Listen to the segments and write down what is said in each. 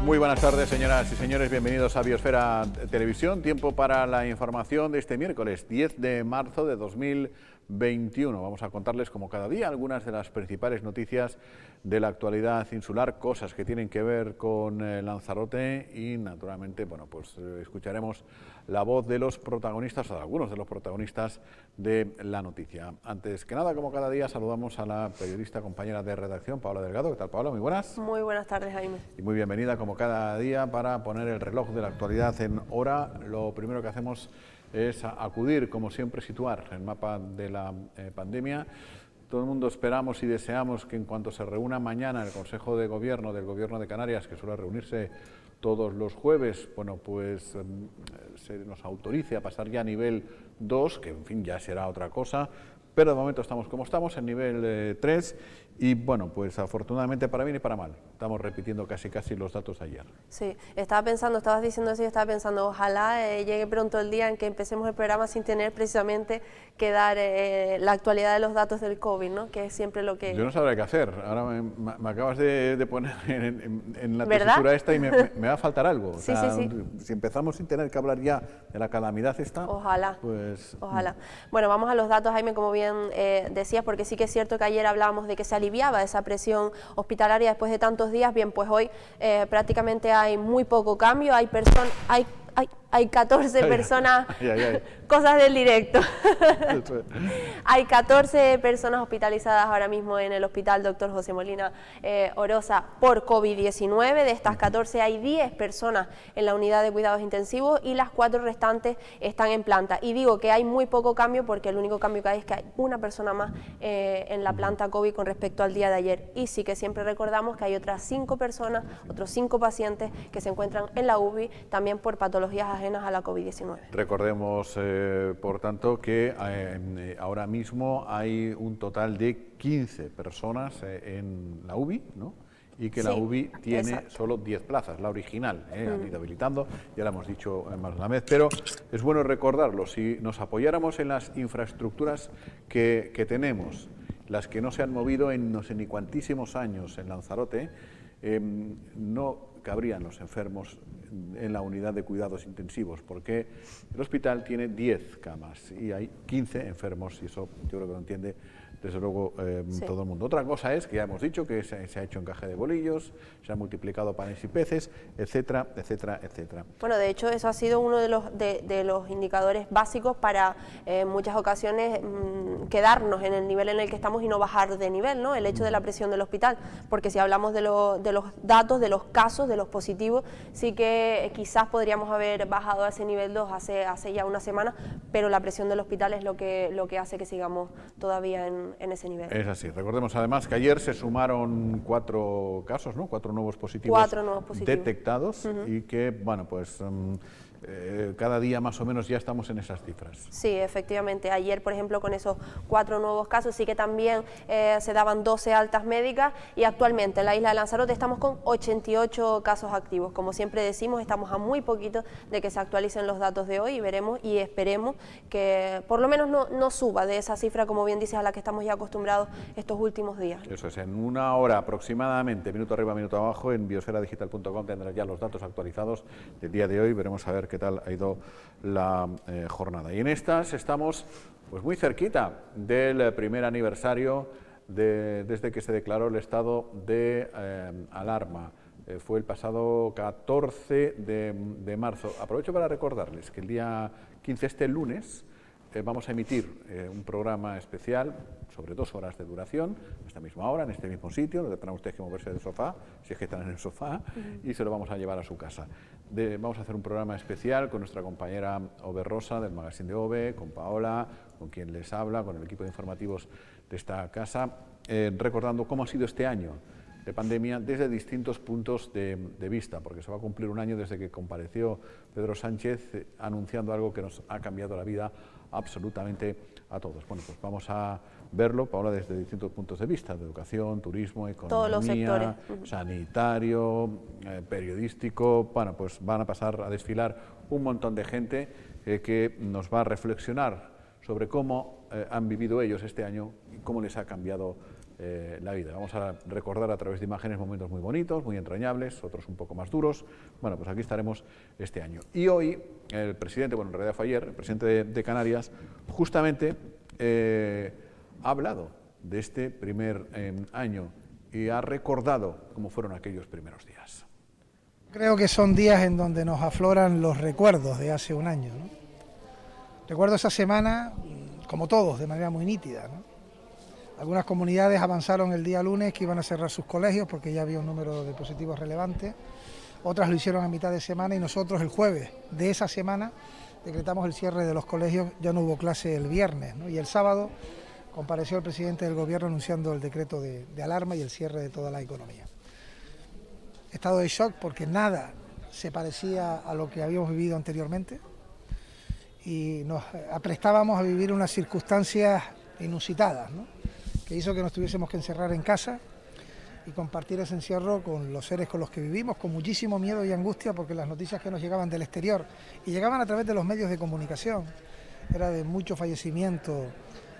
Muy buenas tardes, señoras y señores, bienvenidos a Biosfera Televisión. Tiempo para la información de este miércoles 10 de marzo de 2021. Vamos a contarles, como cada día, algunas de las principales noticias de la actualidad insular, cosas que tienen que ver con Lanzarote y, naturalmente, bueno, pues escucharemos la voz de los protagonistas, o de algunos de los protagonistas de la noticia. Antes que nada, como cada día, saludamos a la periodista compañera de redacción, Paola Delgado. ¿Qué tal, Paola? Muy buenas. Muy buenas tardes, Jaime. Y muy bienvenida, como cada día, para poner el reloj de la actualidad en hora. Lo primero que hacemos es acudir, como siempre, situar el mapa de la pandemia. Todo el mundo esperamos y deseamos que en cuanto se reúna mañana el Consejo de Gobierno del Gobierno de Canarias, que suele reunirse todos los jueves, bueno, pues se nos autorice a pasar ya a nivel 2, que en fin ya será otra cosa, pero de momento estamos como estamos, en nivel 3, y bueno, pues afortunadamente para bien y para mal, estamos repitiendo casi los datos de ayer. Sí, estaba pensando, estabas diciendo eso y estaba pensando, ojalá llegue pronto el día en que empecemos el programa sin tener precisamente que dar la actualidad de los datos del COVID, ¿no? Que es siempre lo que... Yo no sabré qué hacer, ahora me acabas de poner en la ¿verdad? tesitura esta y me va a faltar algo. O Sí, sea, sí. Si empezamos sin tener que hablar ya de la calamidad esta, ojalá, pues... Ojalá. Bueno, vamos a los datos, Jaime, como bien decías, porque sí que es cierto que ayer hablábamos de que se aliviaba esa presión hospitalaria después de tantos días. Bien, pues hoy prácticamente hay muy poco cambio, hay 14 personas, cosas del directo. Hay 14 personas hospitalizadas ahora mismo en el hospital Dr. José Molina Orosa por COVID-19. De estas 14 hay 10 personas en la unidad de cuidados intensivos y las 4 restantes están en planta. Y digo que hay muy poco cambio porque el único cambio que hay es que hay una persona más en la planta COVID con respecto al día de ayer. Y sí que siempre recordamos que hay otras 5 personas, otros 5 pacientes que se encuentran en la UBI también por patologías ajenas a la COVID-19. Recordemos, por tanto, que ahora mismo hay un total de 15 personas en la UBI, ¿no? Y que la UBI tiene solo 10 plazas, la original, han ido habilitando, ya lo hemos dicho más de una vez, pero es bueno recordarlo. Si nos apoyáramos en las infraestructuras que tenemos, las que no se han movido en no sé ni cuantísimos años en Lanzarote, no cabrían los enfermos en la unidad de cuidados intensivos, porque el hospital tiene 10 camas y hay 15 enfermos, y eso yo creo que lo entiende desde luego todo el mundo. Otra cosa es que ya hemos dicho que se ha hecho encaje de bolillos, se han multiplicado panes y peces, etcétera, etcétera, etcétera. Bueno, de hecho eso ha sido uno de los indicadores básicos para en muchas ocasiones quedarnos en el nivel en el que estamos y no bajar de nivel, ¿no? El hecho de la presión del hospital, porque si hablamos de los datos, de los casos, de los positivos, sí que quizás podríamos haber bajado a ese nivel 2 hace ya una semana, pero la presión del hospital es lo que hace que sigamos todavía en ese nivel. Es así. Recordemos además que ayer se sumaron 4 casos, ¿no? 4 nuevos positivos, detectados y que, bueno, pues cada día más o menos ya estamos en esas cifras. Sí, efectivamente. Ayer, por ejemplo, con esos 4 nuevos casos, sí que también se daban 12 altas médicas y actualmente en la isla de Lanzarote estamos con 88 casos activos. Como siempre decimos, estamos a muy poquito de que se actualicen los datos de hoy y veremos y esperemos que por lo menos no suba de esa cifra, como bien dices, a la que estamos ya acostumbrados estos últimos días. Eso es, en una hora aproximadamente, minuto arriba, minuto abajo, en biosferadigital.com tendrás ya los datos actualizados del día de hoy. Veremos a ver qué tal ha ido la jornada. Y en estas estamos pues muy cerquita del primer aniversario desde que se declaró el estado de alarma. Fue el pasado 14 de marzo. Aprovecho para recordarles que el día 15, este lunes, vamos a emitir un programa especial sobre 2 horas de duración, a esta misma hora, en este mismo sitio, donde tendrán ustedes que moverse del sofá, si es que están en el sofá, y se lo vamos a llevar a su casa. Vamos a hacer un programa especial con nuestra compañera Ove Rosa, del Magazine de Ove, con Paola, con quien les habla, con el equipo de informativos de esta casa, recordando cómo ha sido este año de pandemia desde distintos puntos de vista, porque se va a cumplir un año desde que compareció Pedro Sánchez anunciando algo que nos ha cambiado la vida absolutamente a todos. Bueno, pues vamos a verlo, Paola, desde distintos puntos de vista, de educación, turismo, economía, todos los sectores, sanitario, periodístico. Bueno, pues van a pasar a desfilar un montón de gente que nos va a reflexionar sobre cómo han vivido ellos este año y cómo les ha cambiado la vida. Vamos a recordar a través de imágenes momentos muy bonitos, muy entrañables, otros un poco más duros. Bueno, pues aquí estaremos este año. Y hoy el presidente, bueno, en realidad fue ayer, el presidente de Canarias, justamente ha hablado de este primer año y ha recordado cómo fueron aquellos primeros días. Creo que son días en donde nos afloran los recuerdos de hace un año, ¿no? Recuerdo esa semana, como todos, de manera muy nítida, ¿no? Algunas comunidades avanzaron el día lunes que iban a cerrar sus colegios porque ya había un número de positivos relevante. Otras lo hicieron a mitad de semana y nosotros el jueves de esa semana decretamos el cierre de los colegios. Ya no hubo clase el viernes, ¿no? Y el sábado compareció el presidente del gobierno anunciando el decreto de alarma y el cierre de toda la economía. Estado de shock porque nada se parecía a lo que habíamos vivido anteriormente y nos aprestábamos a vivir unas circunstancias inusitadas, ¿no? Que hizo que nos tuviésemos que encerrar en casa y compartir ese encierro con los seres con los que vivimos, con muchísimo miedo y angustia, porque las noticias que nos llegaban del exterior y llegaban a través de los medios de comunicación era de mucho fallecimiento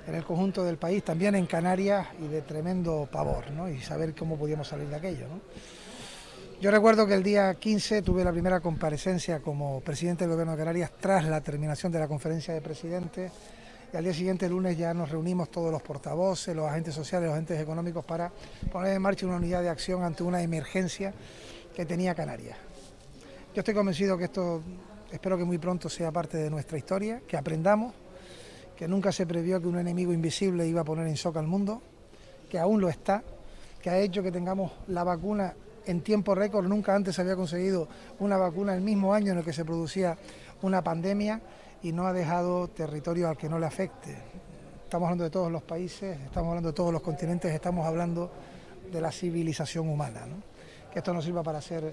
en el conjunto del país, también en Canarias, y de tremendo pavor, ¿no? Y saber cómo podíamos salir de aquello, ¿no? Yo recuerdo que el día 15 tuve la primera comparecencia como presidente del Gobierno de Canarias tras la terminación de la conferencia de presidentes, y al día siguiente, el lunes, ya nos reunimos todos los portavoces, los agentes sociales, los agentes económicos para poner en marcha una unidad de acción ante una emergencia que tenía Canarias. Yo estoy convencido que esto, espero que muy pronto sea parte de nuestra historia, que aprendamos, que nunca se previó que un enemigo invisible iba a poner en shock al mundo, que aún lo está, que ha hecho que tengamos la vacuna en tiempo récord. Nunca antes se había conseguido una vacuna el mismo año en el que se producía una pandemia, y no ha dejado territorio al que no le afecte. Estamos hablando de todos los países, estamos hablando de todos los continentes, estamos hablando de la civilización humana, ¿no? Que esto nos sirva para ser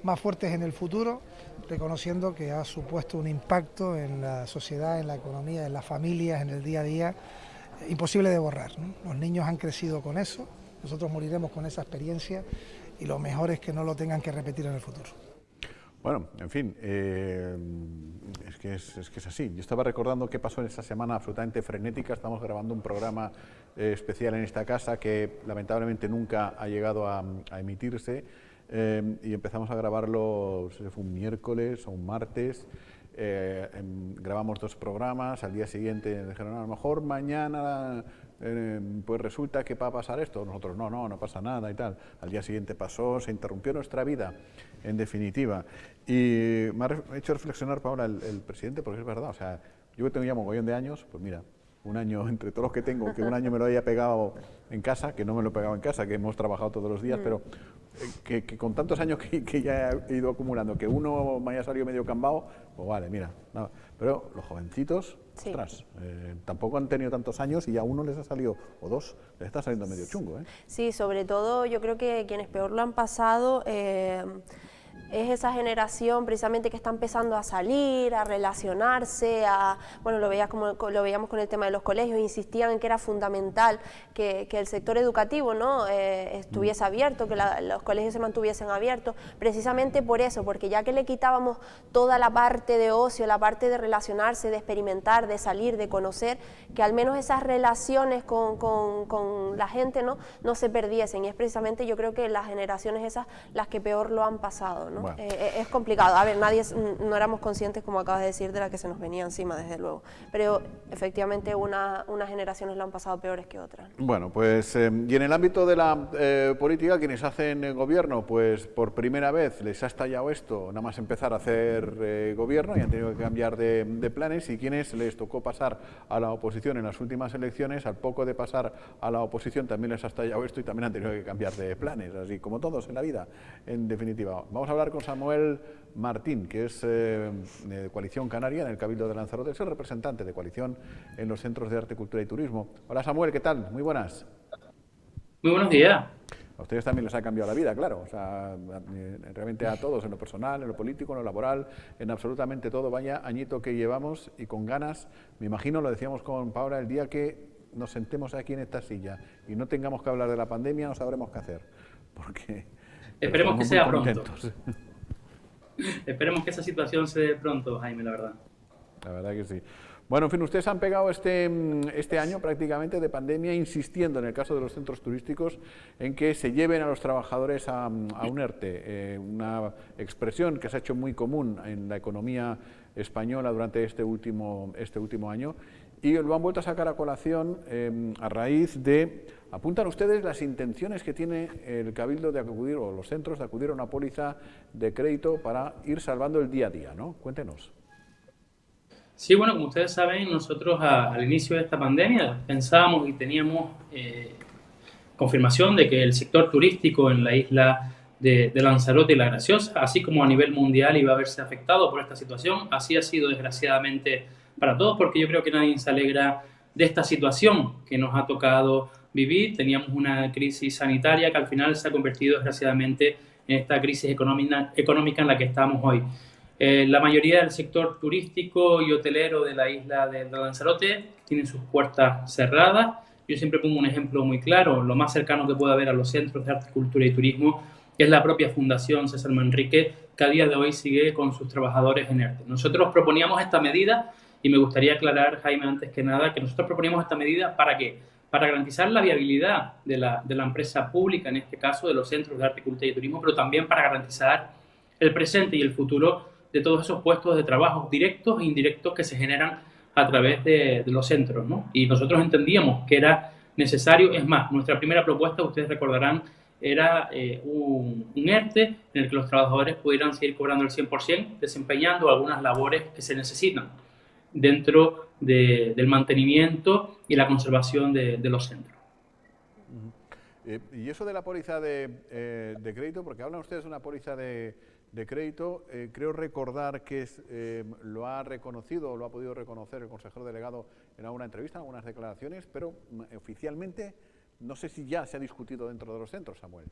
más fuertes en el futuro, reconociendo que ha supuesto un impacto en la sociedad, en la economía, en las familias, en el día a día, imposible de borrar, ¿no? Los niños han crecido con eso, nosotros moriremos con esa experiencia, y lo mejor es que no lo tengan que repetir en el futuro. Bueno, en fin, es que es así. Yo estaba recordando qué pasó en esa semana absolutamente frenética. Estamos grabando un programa especial en esta casa que lamentablemente nunca ha llegado a emitirse, y empezamos a grabarlo, no sé si fue un miércoles o un martes. Grabamos 2 programas, al día siguiente dijeron, a lo mejor mañana pues resulta que va a pasar esto. Nosotros no pasa nada y tal. Al día siguiente pasó, se interrumpió nuestra vida, en definitiva. Y me ha hecho reflexionar, Paula, el presidente, porque es verdad, o sea, yo que tengo ya mogollón de años, pues mira, un año entre todos los que tengo, que un año me lo haya pegado en casa, que no me lo he pegado en casa, que hemos trabajado todos los días, pero que con tantos años que ya he ido acumulando, que uno me haya salido medio cambao, pues vale, mira, no. Pero los jovencitos, sí, ostras, tampoco han tenido tantos años y ya uno les ha salido, o 2, les está saliendo medio chungo, ¿eh? Sí, sobre todo yo creo que quienes peor lo han pasado es esa generación precisamente que está empezando a salir, a relacionarse, bueno, lo veíamos con el tema de los colegios, insistían en que era fundamental que el sector educativo, ¿no?, estuviese abierto, que los colegios se mantuviesen abiertos, precisamente por eso, porque ya que le quitábamos toda la parte de ocio, la parte de relacionarse, de experimentar, de salir, de conocer, que al menos esas relaciones con la gente no se perdiesen, y es precisamente, yo creo que las generaciones esas las que peor lo han pasado, ¿no? Bueno. Es complicado, a ver, no éramos conscientes, como acabas de decir, de la que se nos venía encima, desde luego, pero efectivamente unas generaciones lo han pasado peores que otras. Bueno, pues y en el ámbito de la política, quienes hacen gobierno, pues por primera vez les ha estallado esto, nada más empezar a hacer gobierno, y han tenido que cambiar de planes, y quienes les tocó pasar a la oposición en las últimas elecciones, al poco de pasar a la oposición también les ha estallado esto y también han tenido que cambiar de planes, así como todos en la vida, en definitiva. Vamos a hablar con Samuel Martín, que es de Coalición Canaria en el Cabildo de Lanzarote, es el representante de Coalición en los Centros de Arte, Cultura y Turismo. Hola Samuel, ¿qué tal? Muy buenas. Muy buenos días. A ustedes también les ha cambiado la vida, claro, o sea, realmente a todos, en lo personal, en lo político, en lo laboral, en absolutamente todo. Vaya añito que llevamos, y con ganas, me imagino, lo decíamos con Paula, el día que nos sentemos aquí en esta silla y no tengamos que hablar de la pandemia, no sabremos qué hacer, porque esperemos que sea pronto. Esperemos que esa situación se dé pronto, Jaime, la verdad. La verdad que sí. Bueno, en fin, ustedes han pegado este año prácticamente de pandemia insistiendo en el caso de los centros turísticos en que se lleven a los trabajadores a un ERTE, una expresión que se ha hecho muy común en la economía española durante este último año, y lo han vuelto a sacar a colación a raíz de, apuntan ustedes las intenciones que tiene el Cabildo de acudir, o los centros de acudir a una póliza de crédito para ir salvando el día a día, ¿no? Cuéntenos. Sí, bueno, como ustedes saben, nosotros al inicio de esta pandemia pensábamos y teníamos confirmación de que el sector turístico en la isla de Lanzarote y La Graciosa, así como a nivel mundial, iba a verse afectado por esta situación. Así ha sido, desgraciadamente, para todos, porque yo creo que nadie se alegra de esta situación que nos ha tocado vivir. Teníamos una crisis sanitaria que al final se ha convertido, desgraciadamente, en esta crisis económica en la que estamos hoy. La mayoría del sector turístico y hotelero de la isla de Lanzarote tienen sus puertas cerradas. Yo siempre pongo un ejemplo muy claro. Lo más cercano que puede haber a los centros de arte, cultura y turismo es la propia Fundación César Manrique, que a día de hoy sigue con sus trabajadores en ERTE. Nosotros proponíamos esta medida, y me gustaría aclarar, Jaime, antes que nada, que nosotros proponíamos esta medida ¿para qué? Para garantizar la viabilidad de la empresa pública, en este caso de los centros de arte, cultura y turismo, pero también para garantizar el presente y el futuro de todos esos puestos de trabajo directos e indirectos que se generan a través de los centros, ¿no? Y nosotros entendíamos que era necesario. Es más, nuestra primera propuesta, ustedes recordarán, era un ERTE en el que los trabajadores pudieran seguir cobrando el 100%, desempeñando algunas labores que se necesitan dentro del mantenimiento y la conservación de los centros. Y eso de la póliza de crédito, porque hablan ustedes de una póliza de crédito, creo recordar que lo ha reconocido o lo ha podido reconocer el consejero delegado en alguna entrevista, en algunas declaraciones, pero oficialmente no sé si ya se ha discutido dentro de los centros, Samuel.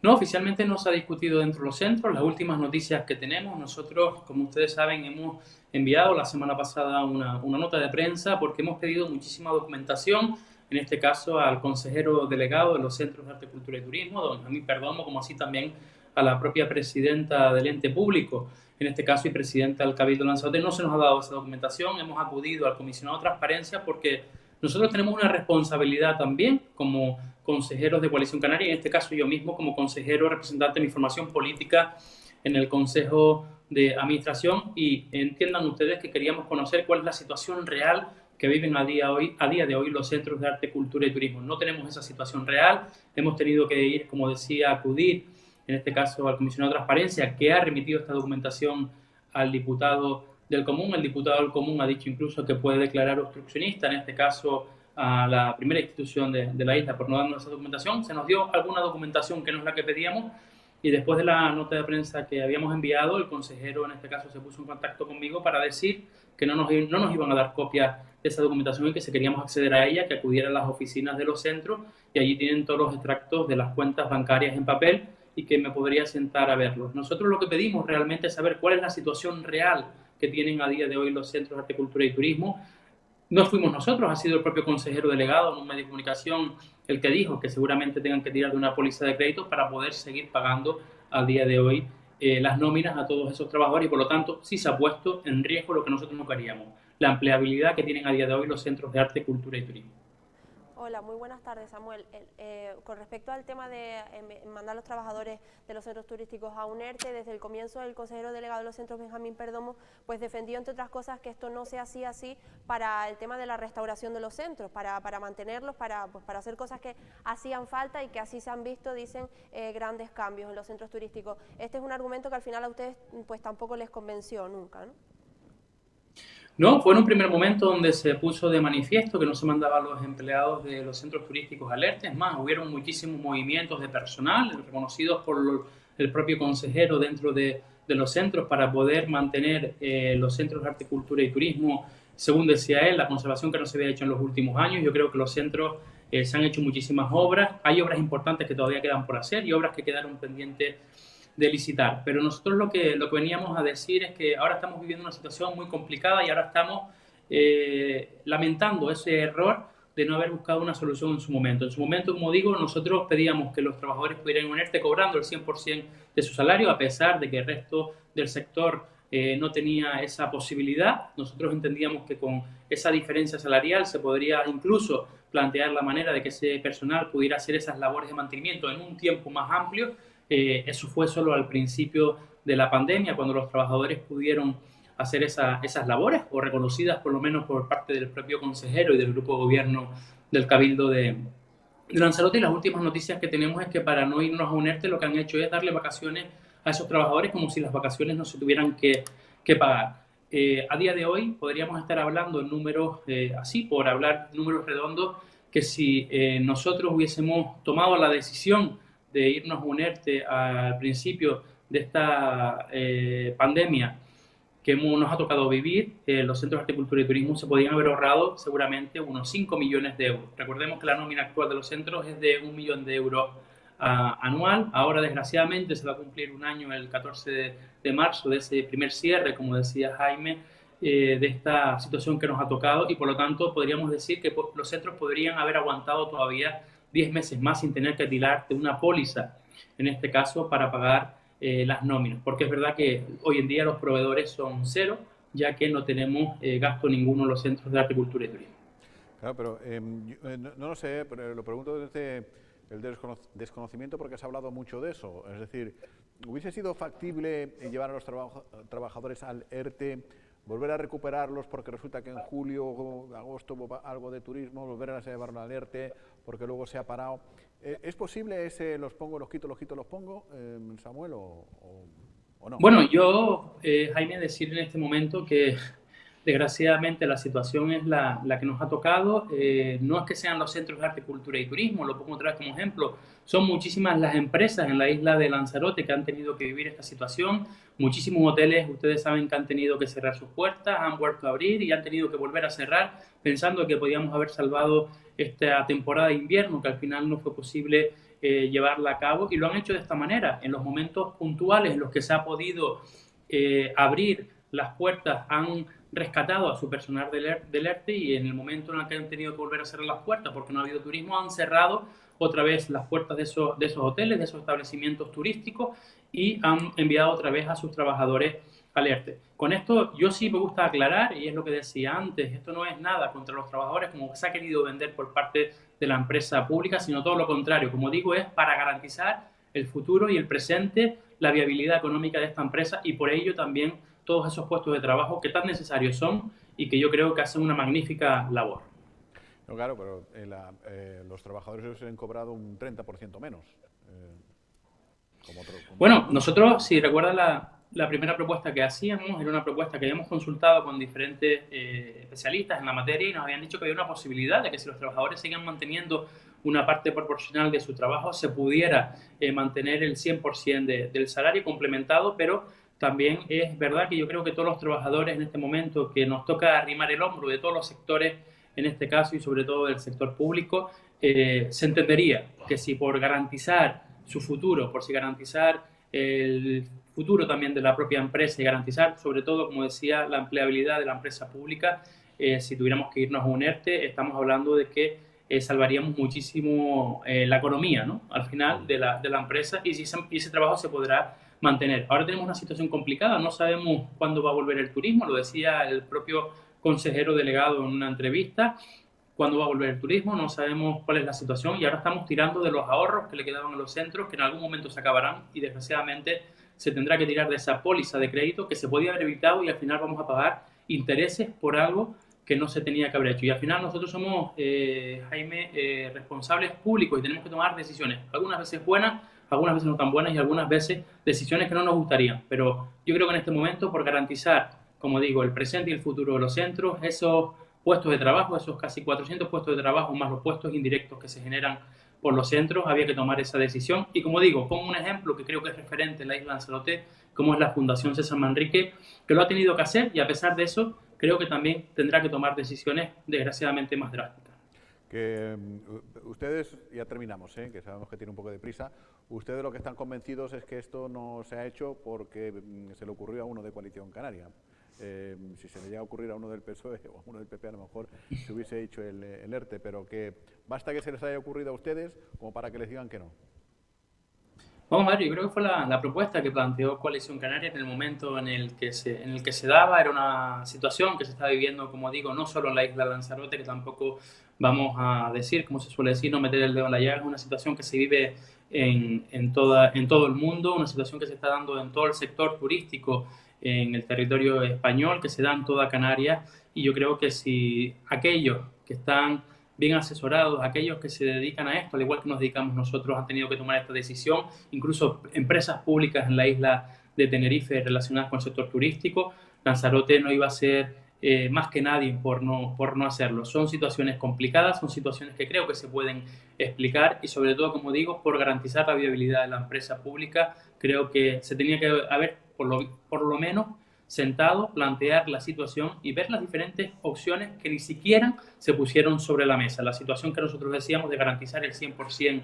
No, oficialmente no se ha discutido dentro de los centros. Las últimas noticias que tenemos, nosotros, como ustedes saben, hemos enviado la semana pasada una nota de prensa porque hemos pedido muchísima documentación, en este caso al consejero delegado de los Centros de Arte, Cultura y Turismo, don Benjamín Perdomo, como así también a la propia presidenta del ente público, en este caso, y presidenta del Cabildo de Lanzarote. No se nos ha dado esa documentación. Hemos acudido al comisionado de Transparencia porque nosotros tenemos una responsabilidad también como consejeros de Coalición Canaria, y en este caso yo mismo como consejero representante de mi formación política en el Consejo de Administración, y entiendan ustedes que queríamos conocer cuál es la situación real que viven a día de hoy los centros de arte, cultura y turismo. No tenemos esa situación real. Hemos tenido que ir, como decía, acudir en este caso al comisionado de Transparencia, que ha remitido esta documentación al diputado del Común. El diputado del Común ha dicho incluso que puede declarar obstruccionista, en este caso a la primera institución de la isla, por no darnos esa documentación. Se nos dio alguna documentación que no es la que pedíamos, y después de la nota de prensa que habíamos enviado, el consejero en este caso se puso en contacto conmigo para decir que no nos iban a dar copia de esa documentación y que si queríamos acceder a ella, que acudiera a las oficinas de los centros, y allí tienen todos los extractos de las cuentas bancarias en papel, y que me podría sentar a verlos. Nosotros lo que pedimos realmente es saber cuál es la situación real que tienen a día de hoy los centros de arte, cultura y turismo. No fuimos nosotros, ha sido el propio consejero delegado en un medio de comunicación el que dijo que seguramente tengan que tirar de una póliza de crédito para poder seguir pagando a día de hoy las nóminas a todos esos trabajadores, y por lo tanto sí se ha puesto en riesgo lo que nosotros no queríamos, la empleabilidad que tienen a día de hoy los centros de arte, cultura y turismo. Hola, muy buenas tardes, Samuel. Con respecto al tema de mandar a los trabajadores de los centros turísticos a un ERTE, desde el comienzo el consejero delegado de los centros, Benjamín Perdomo, pues defendió, entre otras cosas, que esto no se hacía así para el tema de la restauración de los centros, para mantenerlos, para hacer cosas que hacían falta y que así se han visto, dicen, grandes cambios en los centros turísticos. Este es un argumento que al final a ustedes pues tampoco les convenció nunca, ¿no? No, fue en un primer momento donde se puso de manifiesto que no se mandaba a los empleados de los centros turísticos alertas. Es más, hubieron muchísimos movimientos de personal reconocidos por el propio consejero dentro de los centros para poder mantener los centros de arte, cultura y turismo, según decía él, la conservación que no se había hecho en los últimos años. Yo creo que los centros se han hecho muchísimas obras. Hay obras importantes que todavía quedan por hacer y obras que quedaron pendientes de licitar, pero nosotros lo que veníamos a decir es que ahora estamos viviendo una situación muy complicada y ahora estamos lamentando ese error de no haber buscado una solución en su momento. En su momento, como digo, nosotros pedíamos que los trabajadores pudieran unirse cobrando el 100% de su salario, a pesar de que el resto del sector no tenía esa posibilidad. Nosotros entendíamos que con esa diferencia salarial se podría incluso plantear la manera de que ese personal pudiera hacer esas labores de mantenimiento en un tiempo más amplio. Eso fue solo al principio de la pandemia, cuando los trabajadores pudieron hacer esas labores, o reconocidas por lo menos por parte del propio consejero y del grupo de gobierno del Cabildo de Lanzarote. Y las últimas noticias que tenemos es que para no irnos a un ERTE lo que han hecho es darle vacaciones a esos trabajadores como si las vacaciones no se tuvieran que pagar. A día de hoy podríamos estar hablando en números así, por hablar números redondos, que si nosotros hubiésemos tomado la decisión de irnos a un ERTE al principio de esta pandemia que nos ha tocado vivir, los centros de arte, cultura y turismo se podían haber ahorrado seguramente unos 5 millones de euros. Recordemos que la nómina actual de los centros es de 1 millón de euros anual. Ahora, desgraciadamente, se va a cumplir un año el 14 de marzo de ese primer cierre, como decía Jaime, de esta situación que nos ha tocado, y por lo tanto podríamos decir que los centros podrían haber aguantado todavía 10 meses más sin tener que tirar de una póliza, en este caso, para pagar las nóminas, porque es verdad que hoy en día los proveedores son cero, ya que no tenemos gasto ninguno en los centros de arte, cultura y turismo. Claro, pero no lo sé, pero lo pregunto desde el desconocimiento, porque se ha hablado mucho de eso. Es decir, ¿hubiese sido factible llevar a los trabajadores al ERTE, volver a recuperarlos porque resulta que en julio o agosto hubo algo de turismo, volver a llevarlo al ERTE porque luego se ha parado? ¿Es posible ese los pongo, los quito, los pongo, Samuel, o no? Bueno, yo, Jaime, decir en este momento que desgraciadamente la situación es la que nos ha tocado. No es que sean los centros de arte, cultura y turismo, lo pongo otra vez como ejemplo. Son muchísimas las empresas en la isla de Lanzarote que han tenido que vivir esta situación. Muchísimos hoteles, ustedes saben, que han tenido que cerrar sus puertas, han vuelto a abrir y han tenido que volver a cerrar, pensando que podíamos haber salvado esta temporada de invierno, que al final no fue posible llevarla a cabo, y lo han hecho de esta manera. En los momentos puntuales en los que se ha podido abrir las puertas, han rescatado a su personal del ERTE, y en el momento en el que han tenido que volver a cerrar las puertas porque no ha habido turismo, han cerrado otra vez las puertas de esos hoteles, de esos establecimientos turísticos, y han enviado otra vez a sus trabajadores al ERTE. Con esto yo sí me gusta aclarar, y es lo que decía antes, esto no es nada contra los trabajadores como se ha querido vender por parte de la empresa pública, sino todo lo contrario. Como digo, es para garantizar el futuro y el presente, la viabilidad económica de esta empresa, y por ello también todos esos puestos de trabajo que tan necesarios son y que yo creo que hacen una magnífica labor. No, claro, pero los trabajadores se han cobrado un 30% menos. Bueno, nosotros, si recuerdan la primera propuesta que hacíamos, era una propuesta que habíamos consultado con diferentes especialistas en la materia, y nos habían dicho que había una posibilidad de que si los trabajadores siguen manteniendo una parte proporcional de su trabajo, se pudiera mantener el 100% del salario complementado, pero también es verdad que yo creo que todos los trabajadores en este momento, que nos toca arrimar el hombro de todos los sectores, en este caso, y sobre todo del sector público, se entendería que si por garantizar su futuro, por si garantizar el futuro también de la propia empresa y garantizar, sobre todo, como decía, la empleabilidad de la empresa pública, si tuviéramos que irnos a un ERTE, estamos hablando de que salvaríamos muchísimo la economía, ¿no?, al final de la empresa, y ese trabajo se podrá mantener. Ahora tenemos una situación complicada, no sabemos cuándo va a volver el turismo, lo decía el propio consejero delegado en una entrevista. Cuándo va a volver el turismo, no sabemos cuál es la situación, y ahora estamos tirando de los ahorros que le quedaban a los centros, que en algún momento se acabarán, y desgraciadamente se tendrá que tirar de esa póliza de crédito que se podía haber evitado, y al final vamos a pagar intereses por algo que no se tenía que haber hecho. Y al final nosotros somos, Jaime, responsables públicos, y tenemos que tomar decisiones, algunas veces buenas, algunas veces no tan buenas, y algunas veces decisiones que no nos gustarían. Pero yo creo que en este momento, por garantizar, como digo, el presente y el futuro de los centros, esos puestos de trabajo, esos casi 400 puestos de trabajo, más los puestos indirectos que se generan por los centros, había que tomar esa decisión. Y como digo, pongo un ejemplo que creo que es referente en la isla de Lanzarote, como es la Fundación César Manrique, que lo ha tenido que hacer, y a pesar de eso, creo que también tendrá que tomar decisiones desgraciadamente más drásticas. Que ustedes, ya terminamos, que sabemos que tiene un poco de prisa, ustedes lo que están convencidos es que esto no se ha hecho porque se le ocurrió a uno de Coalición Canaria. Si se le llega a ocurrir a uno del PSOE o a uno del PP, a lo mejor se hubiese hecho el ERTE, pero que basta que se les haya ocurrido a ustedes como para que les digan que no. Vamos a ver, yo creo que fue la propuesta que planteó Coalición Canaria en el momento en el que se daba. Era una situación que se está viviendo, como digo, no solo en la isla de Lanzarote, que tampoco vamos a decir, como se suele decir, no meter el dedo en la llaga. Es una situación que se vive en todo el mundo, una situación que se está dando en todo el sector turístico en el territorio español, que se da en toda Canarias. Y yo creo que si aquellos que están bien asesorados, aquellos que se dedican a esto, al igual que nos dedicamos nosotros, han tenido que tomar esta decisión, incluso empresas públicas en la isla de Tenerife relacionadas con el sector turístico. Lanzarote no iba a ser más que nadie por no hacerlo. Son situaciones complicadas, son situaciones que creo que se pueden explicar y sobre todo, como digo, por garantizar la viabilidad de la empresa pública, creo que se tenía que haber, por lo menos, sentado, plantear la situación y ver las diferentes opciones que ni siquiera se pusieron sobre la mesa. La situación que nosotros decíamos de garantizar el 100%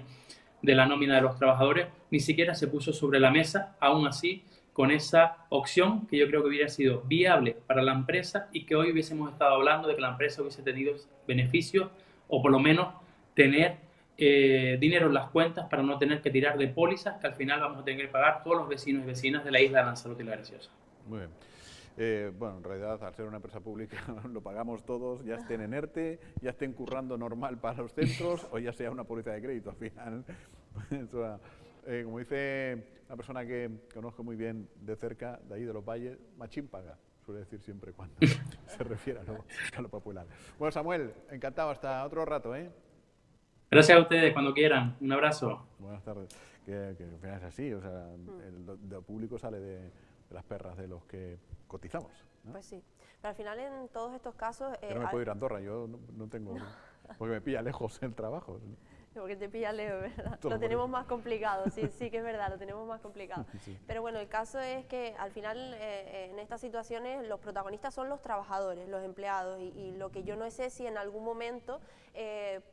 de la nómina de los trabajadores ni siquiera se puso sobre la mesa, aún así, con esa opción que yo creo que hubiera sido viable para la empresa y que hoy hubiésemos estado hablando de que la empresa hubiese tenido beneficios o por lo menos tener dinero en las cuentas para no tener que tirar de pólizas que al final vamos a tener que pagar todos los vecinos y vecinas de la isla de Lanzarote y La Graciosa. Muy bien. Bueno, en realidad, al ser una empresa pública, lo pagamos todos, ya estén en ERTE, ya estén currando normal para los centros, o ya sea una póliza de crédito. Al final, como dice una persona que conozco muy bien de cerca, de ahí de los valles, machín paga, suele decir siempre cuando se refiere a lo popular. Bueno, Samuel, encantado, hasta otro rato, ¿eh? Gracias a ustedes, cuando quieran. Un abrazo. Buenas tardes. Que al final es así, o sea, lo público sale de las perras de los que cotizamos, ¿no? Pues sí, pero al final en todos estos casos... Yo no me puedo ir a Andorra, yo no tengo... Porque me pilla lejos el trabajo. Porque te pilla lejos, ¿verdad? Todo Lo tenemos más complicado, sí que es verdad, lo tenemos más complicado. Sí. Pero bueno, el caso es que al final en estas situaciones los protagonistas son los trabajadores, los empleados, y lo que yo no sé si en algún momento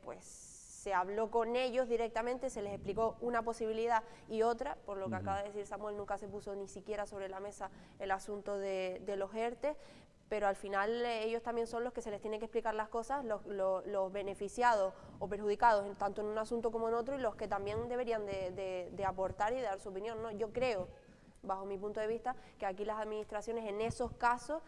pues se habló con ellos directamente, se les explicó una posibilidad y otra, por lo que acaba de decir Samuel, nunca se puso ni siquiera sobre la mesa el asunto de los ERTE, pero al final ellos también son los que se les tiene que explicar las cosas, los beneficiados o perjudicados, tanto en un asunto como en otro, y los que también deberían de aportar y de dar su opinión, ¿no? Yo creo, bajo mi punto de vista, que aquí las administraciones en esos casos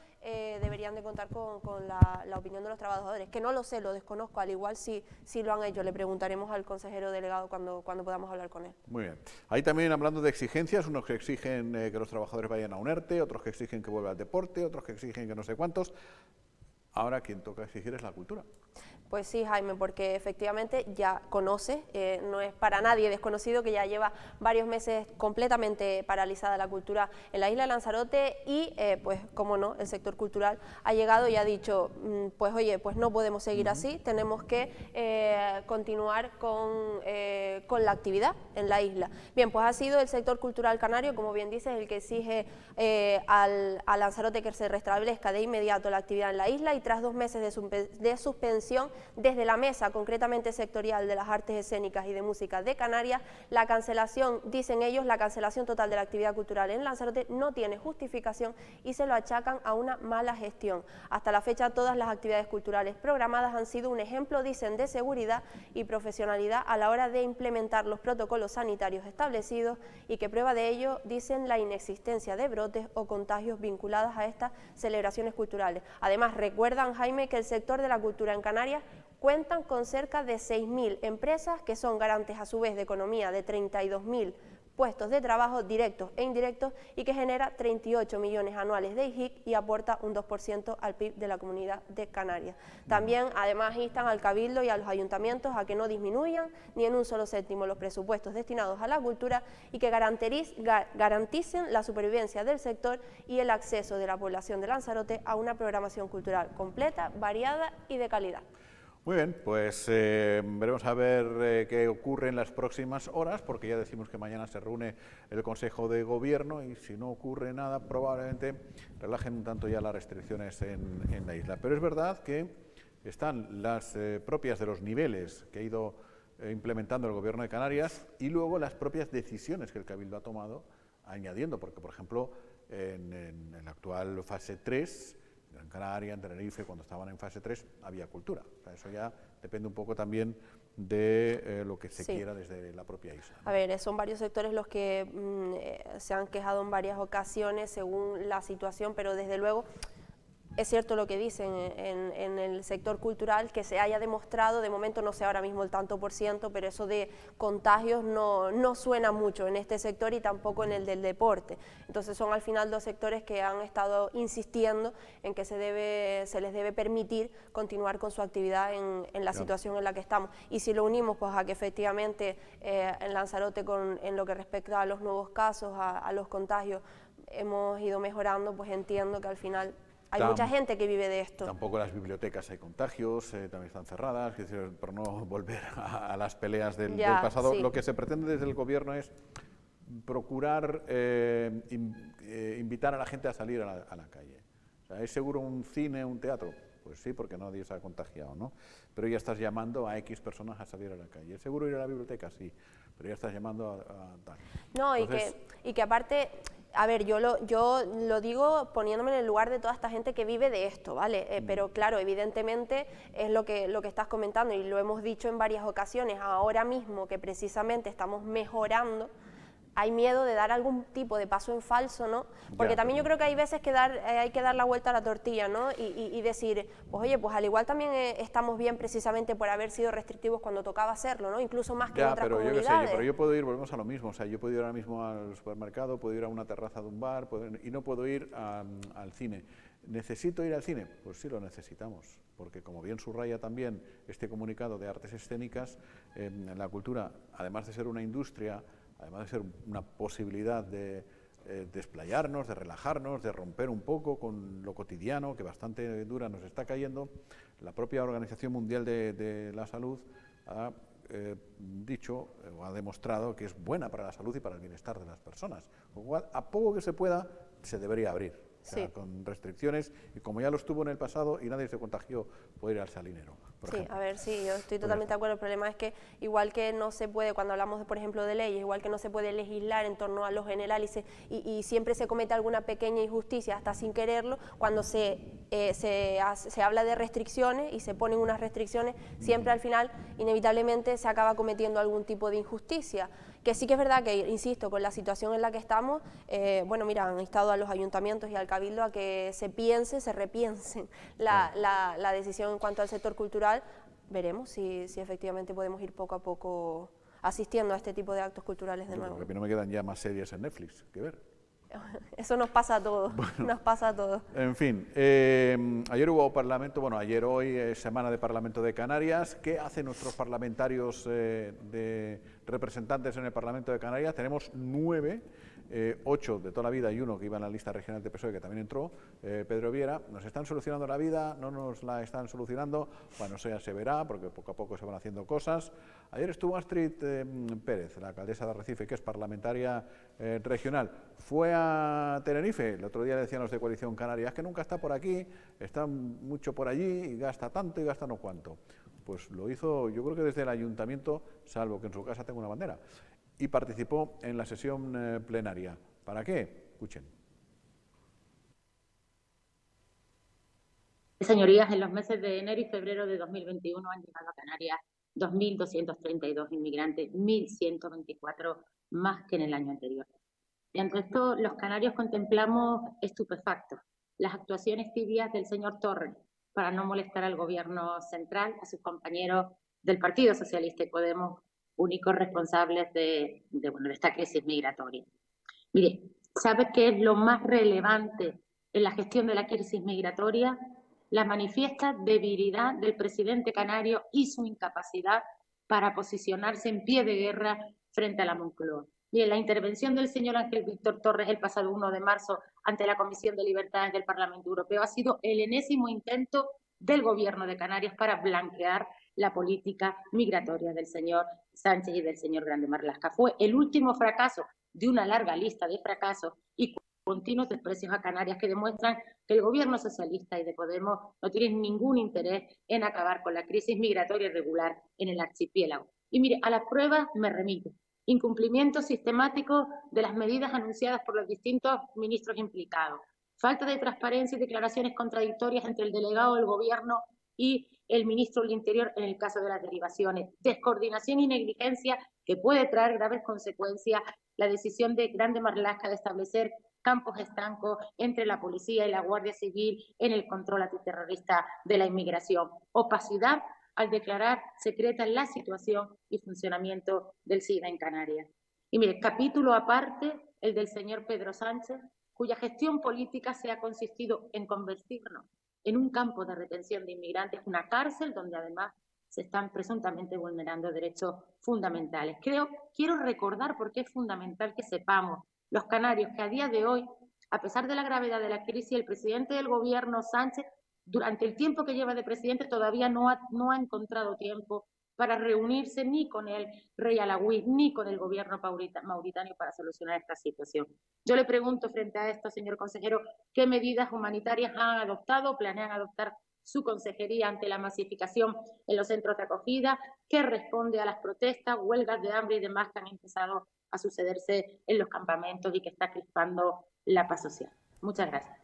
deberían de contar con la opinión de los trabajadores, que no lo sé, lo desconozco, al igual si lo han hecho, le preguntaremos al consejero delegado cuando podamos hablar con él. Muy bien. Ahí también hablando de exigencias, unos que exigen que los trabajadores vayan a un ERTE, otros que exigen que vuelva al deporte, otros que exigen que no sé cuántos. Ahora quien toca exigir es la cultura. Pues sí, Jaime, porque efectivamente ya conoce, no es para nadie desconocido que ya lleva varios meses completamente paralizada la cultura en la isla de Lanzarote y, pues, como no, el sector cultural ha llegado y ha dicho, pues oye, pues no podemos seguir así, tenemos que continuar con la actividad en la isla. Bien, pues ha sido el sector cultural canario, como bien dices, el que exige a Lanzarote que se restablezca de inmediato la actividad en la isla y tras 2 meses de suspensión desde la mesa concretamente sectorial de las artes escénicas y de música de Canarias, la cancelación, dicen ellos, la cancelación total de la actividad cultural en Lanzarote no tiene justificación y se lo achacan a una mala gestión. Hasta la fecha todas las actividades culturales programadas han sido un ejemplo, dicen, de seguridad y profesionalidad a la hora de implementar los protocolos sanitarios establecidos y que prueba de ello, dicen, la inexistencia de brotes o contagios vinculados a estas celebraciones culturales. Además, recuerdan, Jaime, que el sector de la cultura en Canarias cuentan con cerca de 6.000 empresas que son garantes a su vez de economía de 32.000 puestos de trabajo directos e indirectos y que genera 38 millones anuales de IJIC y aporta un 2% al PIB de la comunidad de Canarias. También, además, instan al Cabildo y a los ayuntamientos a que no disminuyan ni en un solo céntimo los presupuestos destinados a la cultura y que garanticen la supervivencia del sector y el acceso de la población de Lanzarote a una programación cultural completa, variada y de calidad. Muy bien, pues veremos a ver qué ocurre en las próximas horas, porque ya decimos que mañana se reúne el Consejo de Gobierno y si no ocurre nada, probablemente relajen un tanto ya las restricciones en la isla. Pero es verdad que están las propias de los niveles que ha ido implementando el Gobierno de Canarias y luego las propias decisiones que el Cabildo ha tomado añadiendo, porque por ejemplo en la actual fase 3, en Canarias, en Tenerife, cuando estaban en fase 3, había cultura. O sea, eso ya depende un poco también de lo que se quiera desde la propia isla, ¿no? A ver, son varios sectores los que se han quejado en varias ocasiones según la situación, pero desde luego es cierto lo que dicen en el sector cultural, que se haya demostrado, de momento no sé ahora mismo el tanto por ciento, pero eso de contagios no suena mucho en este sector y tampoco en el del deporte. Entonces son al final dos sectores que han estado insistiendo en que se les debe permitir continuar con su actividad en la situación en la que estamos. Y si lo unimos pues a que efectivamente en Lanzarote en lo que respecta a los nuevos casos, a los contagios, hemos ido mejorando, pues entiendo que al final hay mucha gente que vive de esto. Tampoco las bibliotecas hay contagios, también están cerradas, es decir, por no volver a las peleas del pasado. Sí. Lo que se pretende desde el gobierno es procurar invitar a la gente a salir a la calle. O sea, ¿es seguro un cine, un teatro? Pues sí, porque nadie se ha contagiado, ¿no? Pero ya estás llamando a X personas a salir a la calle. ¿Es seguro ir a la biblioteca? Sí, pero ya estás llamando a tal. No, entonces, y que aparte, a ver, yo lo digo poniéndome en el lugar de toda esta gente que vive de esto, ¿vale? Pero claro, evidentemente es lo que estás comentando y lo hemos dicho en varias ocasiones, ahora mismo que precisamente estamos mejorando, hay miedo de dar algún tipo de paso en falso, ¿no? Porque también yo creo que hay veces que hay que dar la vuelta a la tortilla, ¿no? Y decir, pues oye, pues al igual también estamos bien precisamente por haber sido restrictivos cuando tocaba hacerlo, ¿no? Incluso más que en otras comunidades. Yo qué sé, pero yo puedo ir, volvemos a lo mismo, o sea, yo puedo ir ahora mismo al supermercado, puedo ir a una terraza de un bar, y no puedo ir al cine. ¿Necesito ir al cine? Pues sí lo necesitamos, porque como bien subraya también este comunicado de artes escénicas, la cultura, además de ser una industria, además de ser una posibilidad de desplayarnos, de relajarnos, de romper un poco con lo cotidiano, que bastante dura nos está cayendo, la propia Organización Mundial de la Salud ha dicho o ha demostrado que es buena para la salud y para el bienestar de las personas. Con lo cual, a poco que se pueda, se debería abrir. O sea, con restricciones, y como ya lo estuvo en el pasado y nadie se contagió, puede ir al Salinero, por ejemplo. A ver, sí, yo estoy totalmente de acuerdo. El problema es que igual que no se puede, cuando hablamos, por ejemplo, de leyes, igual que no se puede legislar en torno a lo general y siempre se comete alguna pequeña injusticia, hasta sin quererlo, cuando se habla de restricciones y se ponen unas restricciones, siempre al final, inevitablemente, se acaba cometiendo algún tipo de injusticia. Que sí que es verdad que, insisto, con la situación en la que estamos, bueno, mira, han instado a los ayuntamientos y al Cabildo a que se repiensen la decisión en cuanto al sector cultural. Veremos si efectivamente podemos ir poco a poco asistiendo a este tipo de actos culturales de nuevo. Porque a mí no me quedan ya más series en Netflix que ver. Eso nos pasa a todos, nos pasa a todos. En fin, ayer hubo Parlamento, bueno, hoy es Semana de Parlamento de Canarias. ¿Qué hacen nuestros parlamentarios de representantes en el Parlamento de Canarias? Tenemos 9, 8 de toda la vida y 1 que iba en la lista regional del PSOE que también entró, Pedro Viera. ¿Nos están solucionando la vida? ¿No nos la están solucionando? Bueno, eso ya se verá porque poco a poco se van haciendo cosas. Ayer estuvo Astrid Pérez, la alcaldesa de Arrecife, que es parlamentaria regional. Fue a Tenerife, el otro día le decían los de Coalición Canaria, es que nunca está por aquí, está mucho por allí y gasta tanto y gasta no cuánto. Pues lo hizo, yo creo que desde el ayuntamiento, salvo que en su casa tenga una bandera, y participó en la sesión plenaria. ¿Para qué? Escuchen. Señorías, en los meses de enero y febrero de 2021 han llegado a Canarias 2.232 inmigrantes, 1.124 más que en el año anterior. Y ante esto, los canarios contemplamos estupefactos las actuaciones tibias del señor Torres para no molestar al gobierno central, a sus compañeros del Partido Socialista y Podemos, únicos responsables de esta crisis migratoria. Mire, ¿sabe qué es lo más relevante en la gestión de la crisis migratoria? La manifiesta debilidad del presidente canario y su incapacidad para posicionarse en pie de guerra frente a la Moncloa. Y en la intervención del señor Ángel Víctor Torres el pasado 1 de marzo ante la Comisión de Libertades del Parlamento Europeo ha sido el enésimo intento del gobierno de Canarias para blanquear la política migratoria del señor Sánchez y del señor Grande Marlaska. Fue el último fracaso de una larga lista de fracasos y continuos desprecios a Canarias que demuestran que el gobierno socialista y de Podemos no tienen ningún interés en acabar con la crisis migratoria irregular en el archipiélago. Y mire, a las pruebas me remito. Incumplimiento sistemático de las medidas anunciadas por los distintos ministros implicados. Falta de transparencia y declaraciones contradictorias entre el delegado del gobierno y el ministro del Interior en el caso de las derivaciones. Descoordinación y negligencia que puede traer graves consecuencias la decisión de Grande Marlaska de establecer campos estancos entre la policía y la Guardia Civil en el control antiterrorista de la inmigración. Opacidad al declarar secreta la situación y funcionamiento del SIDA en Canarias. Y mire, capítulo aparte, el del señor Pedro Sánchez, cuya gestión política se ha consistido en convertirnos en un campo de retención de inmigrantes, una cárcel donde además se están presuntamente vulnerando derechos fundamentales. Quiero recordar por qué es fundamental que sepamos los canarios que a día de hoy, a pesar de la gravedad de la crisis, el presidente del gobierno, Sánchez, durante el tiempo que lleva de presidente, todavía no ha encontrado tiempo para reunirse ni con el rey Alauí ni con el gobierno mauritano para solucionar esta situación. Yo le pregunto frente a esto, señor consejero, ¿qué medidas humanitarias han adoptado o planean adoptar su consejería ante la masificación en los centros de acogida? ¿Qué responde a las protestas, huelgas de hambre y demás que han empezado a sucederse en los campamentos y que está crispando la paz social? Muchas gracias.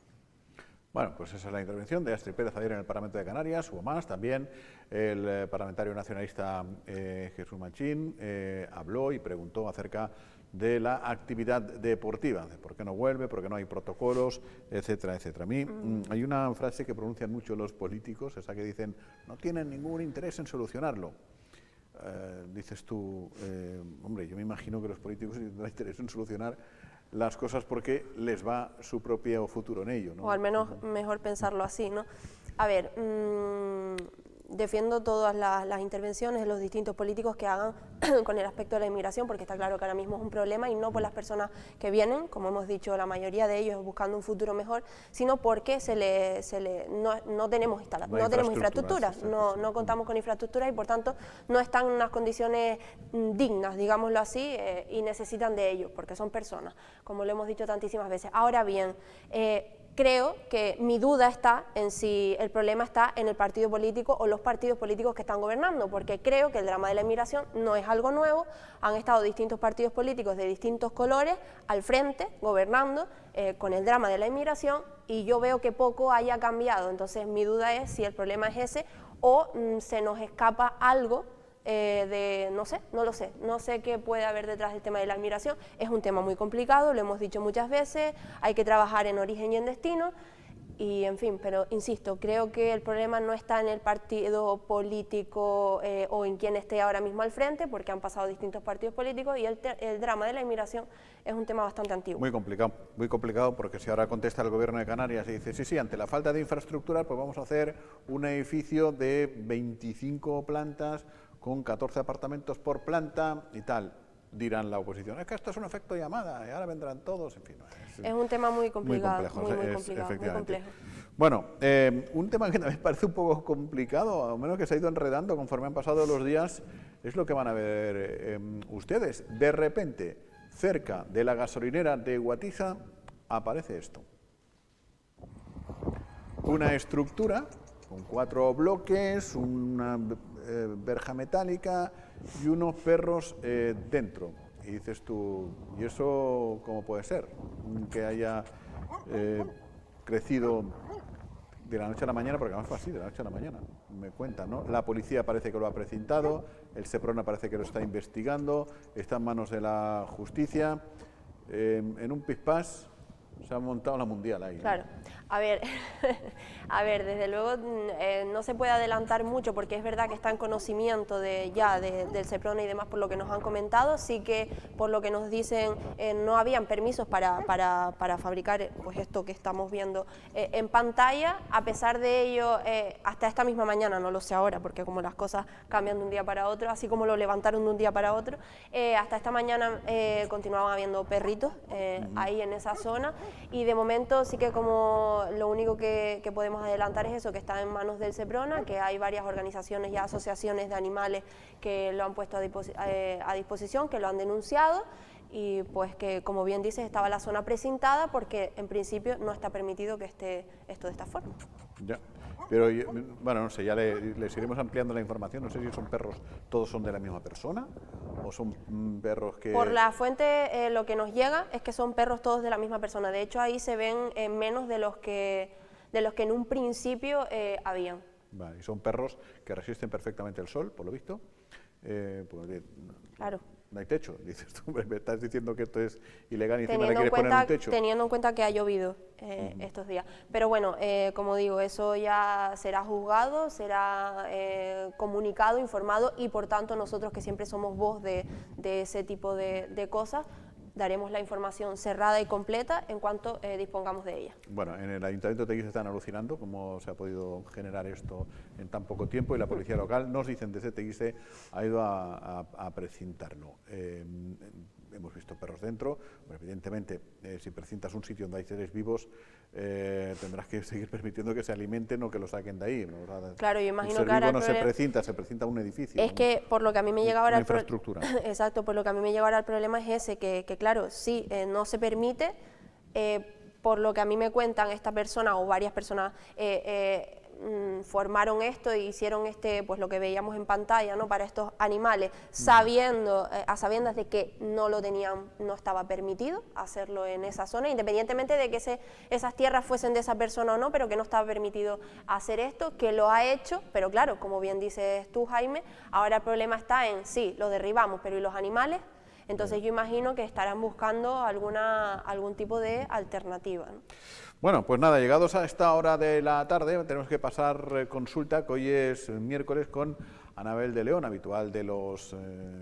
Bueno, pues esa es la intervención de Astrid Pérez ayer en el Parlamento de Canarias. Hubo más también. El parlamentario nacionalista Jesús Machín habló y preguntó acerca de la actividad deportiva, de por qué no vuelve, por qué no hay protocolos, etcétera, etcétera. A mí hay una frase que pronuncian mucho los políticos, esa que dicen, no tienen ningún interés en solucionarlo. Dices tú, hombre, yo me imagino que los políticos tendrán interés en solucionar las cosas porque les va su propio futuro en ello, ¿no? O al menos mejor pensarlo así, ¿no? A ver, defiendo todas las intervenciones de los distintos políticos que hagan con el aspecto de la inmigración, porque está claro que ahora mismo es un problema y no por las personas que vienen, como hemos dicho, la mayoría de ellos buscando un futuro mejor, sino porque no tenemos infraestructuras, no contamos con infraestructuras y por tanto no están en unas condiciones dignas, digámoslo así, y necesitan de ellos, porque son personas, como lo hemos dicho tantísimas veces. Ahora bien, creo que mi duda está en si el problema está en el partido político o los partidos políticos que están gobernando, porque creo que el drama de la inmigración no es algo nuevo, han estado distintos partidos políticos de distintos colores al frente, gobernando con el drama de la inmigración y yo veo que poco haya cambiado, entonces mi duda es si el problema es ese o se nos escapa algo no sé qué puede haber detrás del tema de la inmigración, es un tema muy complicado, lo hemos dicho muchas veces, hay que trabajar en origen y en destino, y en fin, pero insisto, creo que el problema no está en el partido político o en quien esté ahora mismo al frente, porque han pasado distintos partidos políticos y el drama de la inmigración es un tema bastante antiguo. Muy complicado porque si ahora contesta el gobierno de Canarias y dice, sí, ante la falta de infraestructura, pues vamos a hacer un edificio de 25 plantas, con 14 apartamentos por planta y tal, dirán la oposición. Es que esto es un efecto llamada, y ahora vendrán todos, en fin. Es un tema muy complicado, muy complejo. Bueno, un tema que también parece un poco complicado, al menos que se ha ido enredando conforme han pasado los días, es lo que van a ver ustedes. De repente, cerca de la gasolinera de Guatiza, aparece esto. Una estructura con 4 bloques, una verja metálica y unos perros dentro. Y dices tú, ¿y eso cómo puede ser? Que haya crecido de la noche a la mañana, porque además fue así, de la noche a la mañana, me cuentan, ¿no? La policía parece que lo ha precintado, el Seprona parece que lo está investigando, está en manos de la justicia. En un pispás se ha montado la mundial ahí, ¿no? Claro. A ver, desde luego no se puede adelantar mucho porque es verdad que está en conocimiento del Seprona y demás por lo que nos han comentado, sí que por lo que nos dicen no habían permisos para fabricar pues esto que estamos viendo en pantalla, a pesar de ello hasta esta misma mañana, no lo sé ahora porque como las cosas cambian de un día para otro, así como lo levantaron de un día para otro, hasta esta mañana continuaban habiendo perritos ahí en esa zona y de momento sí que como lo único que podemos adelantar es eso, que está en manos del Seprona, que hay varias organizaciones y asociaciones de animales que lo han puesto a disposición, que lo han denunciado y pues que, como bien dices, estaba la zona precintada porque en principio no está permitido que esté esto de esta forma. Ya. Pero, bueno, no sé, ya les iremos ampliando la información, no sé si son perros, todos son de la misma persona o son perros que... Por la fuente lo que nos llega es que son perros todos de la misma persona, de hecho ahí se ven menos de los que en un principio habían. Vale, y son perros que resisten perfectamente el sol, por lo visto. Porque Claro. no hay techo. Dices tú, me estás diciendo que esto es ilegal y encima le Teniendo en quieres poner un techo. teniendo en cuenta que ha llovido estos días. Pero bueno, como digo, eso ya será juzgado, será comunicado, informado, y por tanto nosotros, que siempre somos voz de ese tipo de cosas, daremos la información cerrada y completa en cuanto dispongamos de ella. Bueno, en el Ayuntamiento de Teguise están alucinando cómo se ha podido generar esto en tan poco tiempo, y la policía local, nos dicen desde Teguise, ha ido a precintarlo. Hemos visto perros dentro, pero evidentemente si precintas un sitio donde hay seres vivos, tendrás que seguir permitiendo que se alimenten o que lo saquen de ahí, ¿no? O sea, Claro, yo imagino un ser que ahora vivo el no problema se precinta un edificio. es que por lo que a mí me llega ahora una infraestructura. Exacto, por lo que a mí me llega ahora el problema es ese, que claro, sí, no se permite, por lo que a mí me cuentan esta persona o varias personas formaron esto e hicieron pues lo que veíamos en pantalla, ¿no?, para estos animales, sabiendo, a sabiendas de que no lo tenían, no estaba permitido hacerlo en esa zona, independientemente de que esas tierras fuesen de esa persona o no, pero que no estaba permitido hacer esto, que lo ha hecho, pero claro, como bien dices tú, Jaime, ahora el problema está en, sí, lo derribamos, pero ¿y los animales? Entonces yo imagino que estarán buscando algún tipo de alternativa, ¿no? Bueno, pues nada, llegados a esta hora de la tarde, tenemos que pasar consulta, que hoy es miércoles, con Anabel de León, habitual de los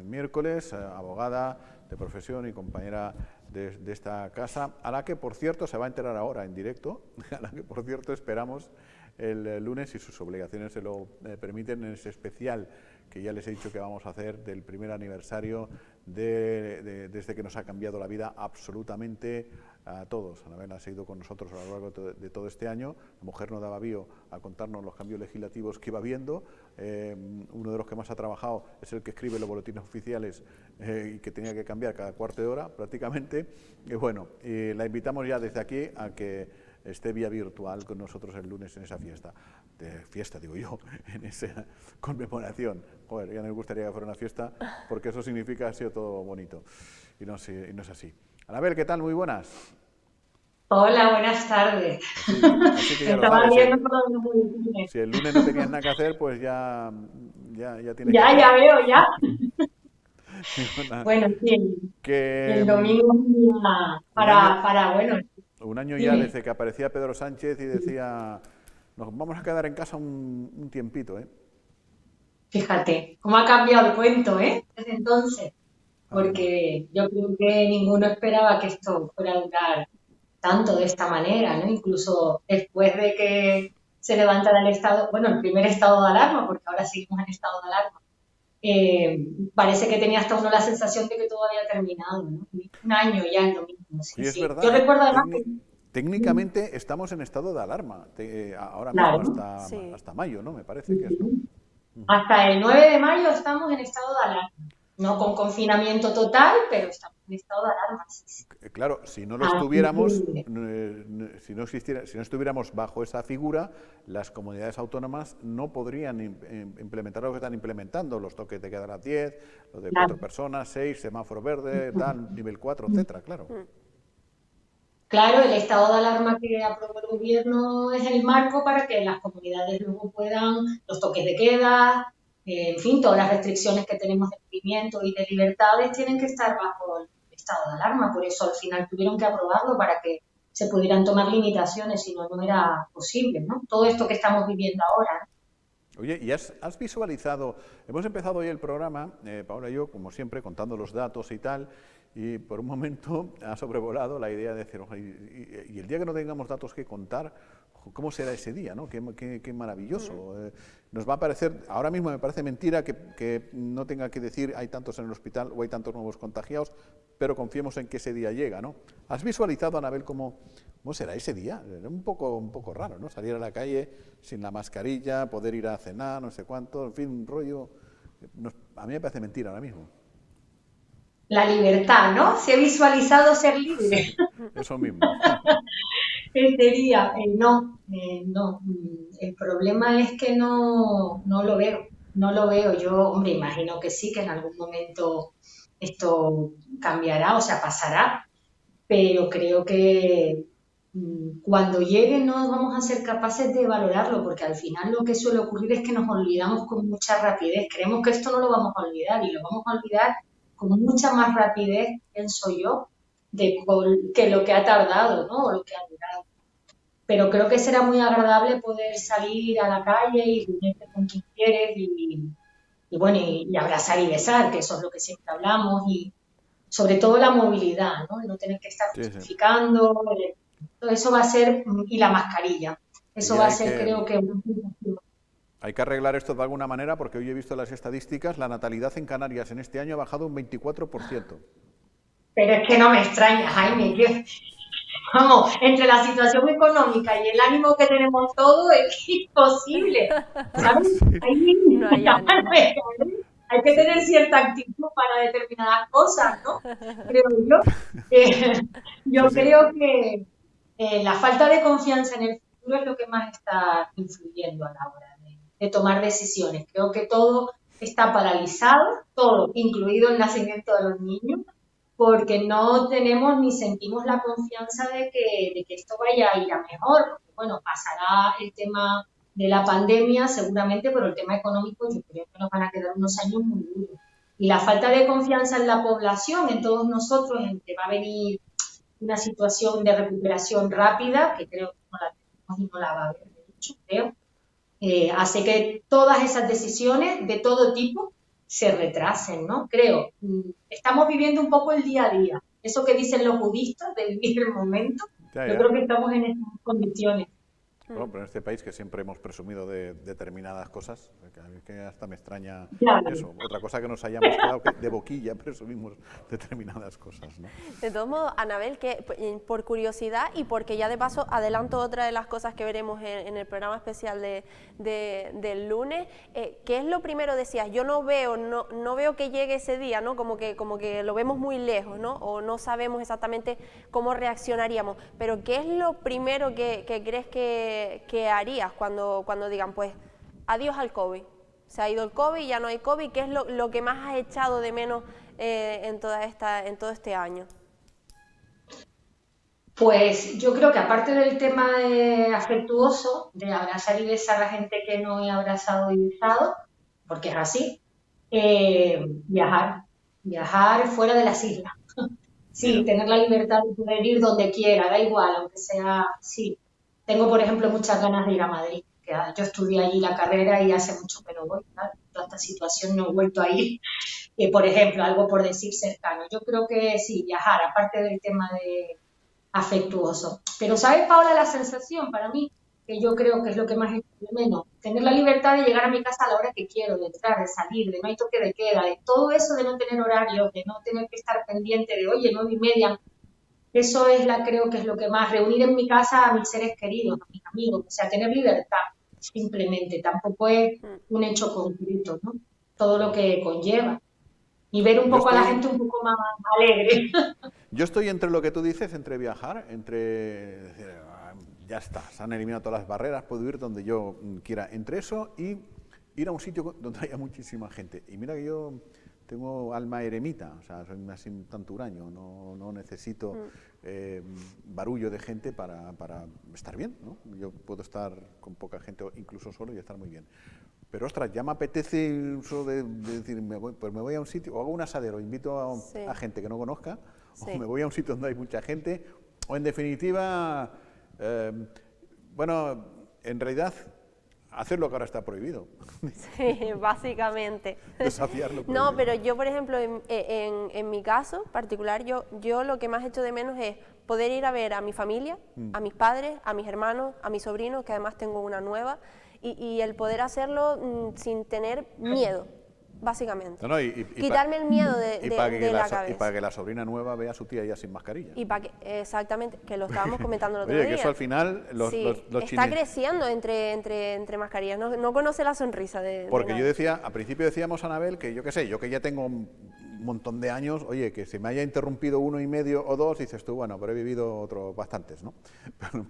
miércoles, abogada de profesión y compañera de esta casa, a la que, por cierto, se va a enterar ahora en directo, a la que, por cierto, esperamos el lunes, si sus obligaciones se lo permiten, en ese especial que ya les he dicho que vamos a hacer del primer aniversario desde que nos ha cambiado la vida absolutamente a todos. Anabel ha seguido con nosotros a lo largo de todo este año. La mujer no daba vío a contarnos los cambios legislativos que iba viendo. Uno de los que más ha trabajado es el que escribe los boletines oficiales y que tenía que cambiar cada cuarto de hora prácticamente. Y bueno, la invitamos ya desde aquí a que esté vía virtual con nosotros el lunes en esa fiesta, digo yo, en esa conmemoración. Joder, ya me gustaría que fuera una fiesta, porque eso significa que ha sido todo bonito, y no es así. Anabel, ¿qué tal? Muy buenas. Hola, buenas tardes. Así que ya lo Estaba sabes, viendo por los boletines. si el lunes no tenías nada que hacer, pues ya tienes Ya, que ya hacer. veo, ya. Bueno, Bueno, sí, que el domingo es un día bueno, un año ya dime. desde que aparecía Pedro Sánchez y decía, nos vamos a quedar en casa un tiempito, ¿eh? Fíjate, cómo ha cambiado el cuento, ¿eh? Desde entonces, Anda. porque yo creo que ninguno esperaba que esto fuera a durar tanto de esta manera, ¿no? Incluso después de que se levantara el estado, bueno, el primer estado de alarma, porque ahora seguimos en estado de alarma, parece que tenía hasta uno la sensación de que todo había terminado, ¿no? Un año ya en lo mismo, sí, Oye, es sí. Yo verdad, ¿eh? recuerdo además que, Técnicamente estamos en estado de alarma, ahora mismo claro, Sí. hasta mayo, ¿no? Me parece que es, ¿no? sí, hasta el 9 de mayo estamos en estado de alarma. No con confinamiento total, pero estamos en estado de alarma, sí, sí. Claro, si no lo Así estuviéramos, que, si no estuviéramos bajo esa figura, las comunidades autónomas no podrían implementar lo que están implementando, los toques de queda a las 10, lo de 4 claro. personas, 6, semáforo verde, tal, nivel 4, etcétera, claro. Claro, el estado de alarma que aprobó el gobierno es el marco para que las comunidades luego puedan, los toques de queda, en fin, todas las restricciones que tenemos de movimiento y de libertades tienen que estar bajo el estado de alarma. Por eso al final tuvieron que aprobarlo para que se pudieran tomar limitaciones, si no, no era posible, ¿no? Todo esto que estamos viviendo ahora. Oye, ¿y has visualizado? Hemos empezado hoy el programa, Paola y yo, como siempre, contando los datos y tal, y por un momento ha sobrevolado la idea de decir, y el día que no tengamos datos que contar, ¿cómo será ese día, ¿no? Qué maravilloso. Nos va a parecer, ahora mismo me parece mentira que no tenga que decir hay tantos en el hospital o hay tantos nuevos contagiados, pero confiemos en que ese día llega, ¿no? ¿Has visualizado, Anabel, cómo será ese día? Era un poco raro, ¿no? Salir a la calle sin la mascarilla, poder ir a cenar, no sé cuánto, en fin, un rollo. A mí me parece mentira ahora mismo. La libertad, ¿no? Se ha visualizado ser libre. Sí, eso mismo. Este día, no. El problema es que no lo veo, no lo veo. Yo, hombre, imagino que sí, que en algún momento esto cambiará, o sea, pasará, pero creo que cuando llegue no vamos a ser capaces de valorarlo, porque al final lo que suele ocurrir es que nos olvidamos con mucha rapidez. Creemos que esto no lo vamos a olvidar y lo vamos a olvidar con mucha más rapidez, pienso yo, que lo que ha tardado, ¿no? O lo que ha durado. Pero creo que será muy agradable poder salir a la calle y reunirte con quien quieres y bueno, y abrazar y besar, que eso es lo que siempre hablamos, y sobre todo la movilidad, ¿no? El no tener que estar Sí, sí. justificando, todo eso va a ser, y la mascarilla, eso Y va a hay ser, que- creo que, Hay que arreglar esto de alguna manera porque hoy he visto las estadísticas, la natalidad en Canarias en este año ha bajado un 24%. pero es que no me extraña, Jaime, que, vamos, entre la situación económica y el ánimo que tenemos todos es imposible, ¿sabes? No hay ánimo. Hay que tener cierta actitud para determinadas cosas, ¿no? Creo yo. Yo Sí, sí. creo que la falta de confianza en el futuro es lo que más está influyendo a la hora de tomar decisiones. Creo que todo está paralizado, todo, incluido el nacimiento de los niños, porque no tenemos ni sentimos la confianza de que esto vaya a ir a mejor. Porque, bueno, pasará el tema de la pandemia seguramente, pero el tema económico yo creo que nos van a quedar unos años muy duros. Y la falta de confianza en la población, en todos nosotros, en que va a venir una situación de recuperación rápida, que creo que no la tenemos y no la va a haber, de hecho, creo, hace que todas esas decisiones de todo tipo se retrasen, ¿no? Creo. Estamos viviendo un poco el día a día. Eso que dicen los budistas de vivir el momento, Ya, yo ya. creo que estamos en estas condiciones. Bueno, pero en este país que siempre hemos presumido de determinadas cosas, que a mí que hasta me extraña Claro. eso. Otra cosa que nos hayamos quedado que de boquilla presumimos determinadas cosas, ¿no? De todos modos, Anabel, que por curiosidad y porque ya de paso adelanto otra de las cosas que veremos en el programa especial del lunes, ¿qué es lo primero? Decías, yo no veo que llegue ese día, ¿no? Como que lo vemos muy lejos, ¿no? O no sabemos exactamente cómo reaccionaríamos, pero ¿qué es lo primero que crees que harías cuando digan, pues, adiós al COVID? Se ha ido el COVID, ya no hay COVID. ¿Qué es lo que más has echado de menos en todo este año? Pues yo creo que aparte del tema afectuoso, de abrazar y besar a la gente que no he abrazado y besado, porque es así, viajar fuera de las islas. Sí, Mira, tener la libertad de poder ir donde quiera, da igual, aunque sea, sí. Tengo, por ejemplo, muchas ganas de ir a Madrid, que yo estudié allí la carrera y hace mucho que no voy, claro, toda esta situación no he vuelto a ir. Por ejemplo, algo por decir cercano. Yo creo que sí, viajar, aparte del tema de afectuoso. Pero ¿sabes, Paola, la sensación para mí? Que yo creo que es lo que más echo de menos. Tener la libertad de llegar a mi casa a la hora que quiero, de entrar, de salir, de no hay toque de queda, de todo eso de no tener horarios, de no tener que estar pendiente de, oye, 9:30. Eso creo que es lo que más, reunir en mi casa a mis seres queridos, a mis amigos, o sea, tener libertad, simplemente. Tampoco es un hecho concreto, ¿no? Todo lo que conlleva. Y ver un yo poco a la estoy, gente un poco más alegre. yo estoy entre lo que tú dices, entre viajar, entre decir, ya está, se han eliminado todas las barreras, puedo ir donde yo quiera, entre eso y ir a un sitio donde haya muchísima gente. Y mira que yo tengo alma eremita, o sea, soy así un tanto huraño, no necesito barullo de gente para estar bien, ¿no? Yo puedo estar con poca gente o incluso solo y estar muy bien. Pero ostras, ya me apetece eso de decir, pues me voy a un sitio, o hago un asadero, invito a gente que no conozca, o me voy a un sitio donde hay mucha gente, o en definitiva, bueno, en realidad, hacer lo que ahora está prohibido. Sí, básicamente. Desafiar lo prohibido. No, pero yo, por ejemplo, en mi caso particular, yo lo que más echo de menos es poder ir a ver a mi familia, a mis padres, a mis hermanos, a mis sobrinos, que además tengo una nueva, y el poder hacerlo sin tener miedo, básicamente. No, quitarme el miedo de la cabeza. Y para que la sobrina nueva vea a su tía ya sin mascarilla. Y para que, exactamente, que lo estábamos comentando el otro Oye, día. que eso al final está creciendo entre mascarillas, no conoce la sonrisa de Porque nadie. yo decía, al principio decíamos, Anabel, que yo qué sé, yo que ya tengo un montón de años, oye, que se me haya interrumpido 1,5 o 2, dices tú, bueno, pero he vivido otros bastantes, ¿no?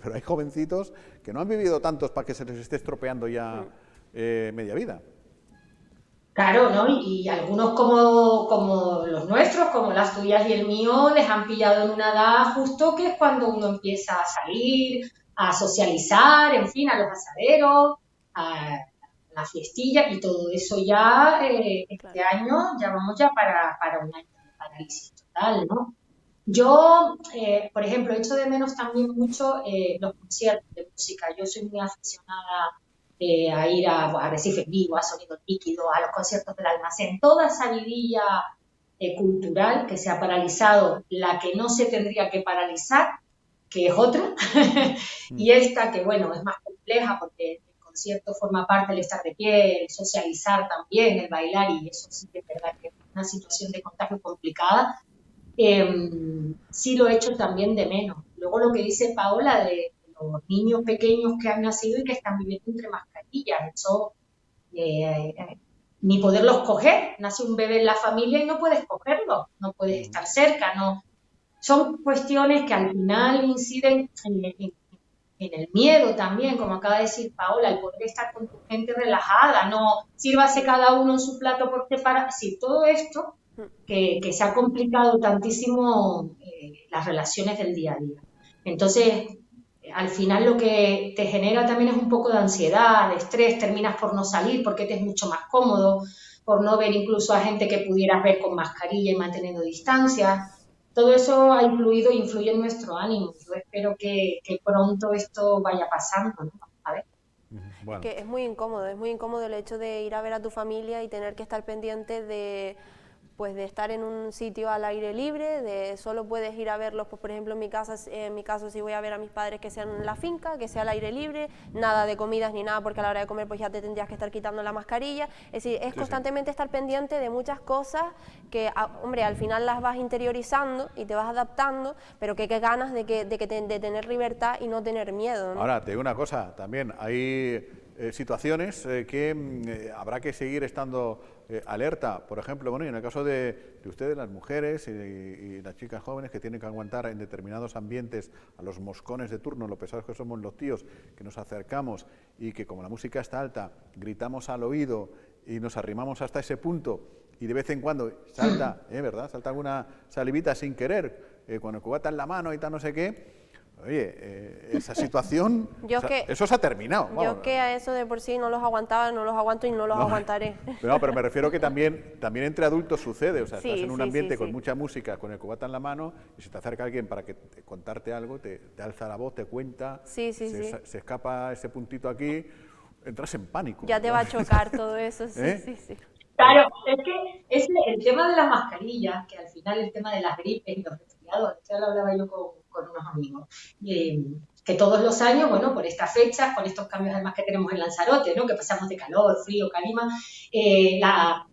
Pero hay jovencitos que no han vivido tantos para que se les esté estropeando ya media vida. Claro, ¿no? Y algunos como los nuestros, como las tuyas y el mío, les han pillado en una edad justo que es cuando uno empieza a salir, a socializar, en fin, a los asaderos, a la fiestilla y todo eso ya, este Claro. año ya vamos ya para un año de parálisis total, ¿no? Yo, por ejemplo, echo de menos también mucho los conciertos de música. Yo soy muy aficionada a ir a Recife en Vivo, a Sonido Líquido, a los conciertos del Almacén. Toda esa vidilla cultural que se ha paralizado, la que no se tendría que paralizar, que es otra, y esta que, bueno, es más compleja porque el concierto forma parte del estar de pie, el socializar también, el bailar, y eso sí que es verdad que es una situación de contagio complicada. Sí lo echo también de menos. Luego lo que dice Paola de los niños pequeños que han nacido y que están viviendo entre mascarillas, eso ni poderlos coger, nace un bebé en la familia y no puedes cogerlo, no puedes estar cerca, no. Son cuestiones que al final inciden en el miedo también, como acaba de decir Paola, el poder estar con tu gente relajada, no sírvase cada uno en su plato por separado, sí, todo esto que se ha complicado tantísimo las relaciones del día a día. Entonces, al final lo que te genera también es un poco de ansiedad, de estrés, terminas por no salir porque te es mucho más cómodo, por no ver incluso a gente que pudieras ver con mascarilla y manteniendo distancia. Todo eso ha influido e influye en nuestro ánimo. Yo espero que pronto esto vaya pasando, ¿no? A ver. Es Bueno, que es muy incómodo el hecho de ir a ver a tu familia y tener que estar pendiente de, pues, de estar en un sitio al aire libre, de solo puedes ir a verlos, pues, por ejemplo, en mi caso, si voy a ver a mis padres, que sea en la finca, que sea al aire libre, nada de comidas ni nada, porque a la hora de comer pues ya te tendrías que estar quitando la mascarilla. Es decir, es sí, sí. constantemente estar pendiente de muchas cosas que, hombre, al final las vas interiorizando y te vas adaptando, pero que qué ganas de tener libertad y no tener miedo, ¿no? Ahora, te digo una cosa, también hay situaciones que habrá que seguir estando alerta. Por ejemplo, bueno, y en el caso de ustedes, las mujeres y las chicas jóvenes que tienen que aguantar en determinados ambientes a los moscones de turno, lo pesados que somos los tíos, que nos acercamos y que como la música está alta, gritamos al oído y nos arrimamos hasta ese punto y de vez en cuando salta, ¿verdad? Salta alguna salivita sin querer, con el cubata en la mano y tal, no sé qué. Oye, esa situación, eso se ha terminado. Vamos. Yo que a eso de por sí no los aguantaba, no los aguanto y no los aguantaré. Pero me refiero que también entre adultos sucede, o sea, Sí, estás en un sí, ambiente sí, con sí. mucha música, con el cubata en la mano, y se te acerca alguien para contarte algo, te alza la voz, te cuenta, Sí, sí, sí. se escapa ese puntito aquí, entras en pánico. Ya te va a chocar todo eso, sí, ¿Eh? sí, sí. Claro, es que es el tema de las mascarillas, que al final el tema de las gripes y los resfriados, ya lo hablaba yo con unos amigos, que todos los años, bueno, por estas fechas, con estos cambios además que tenemos en Lanzarote, ¿no? Que pasamos de calor, frío, calima,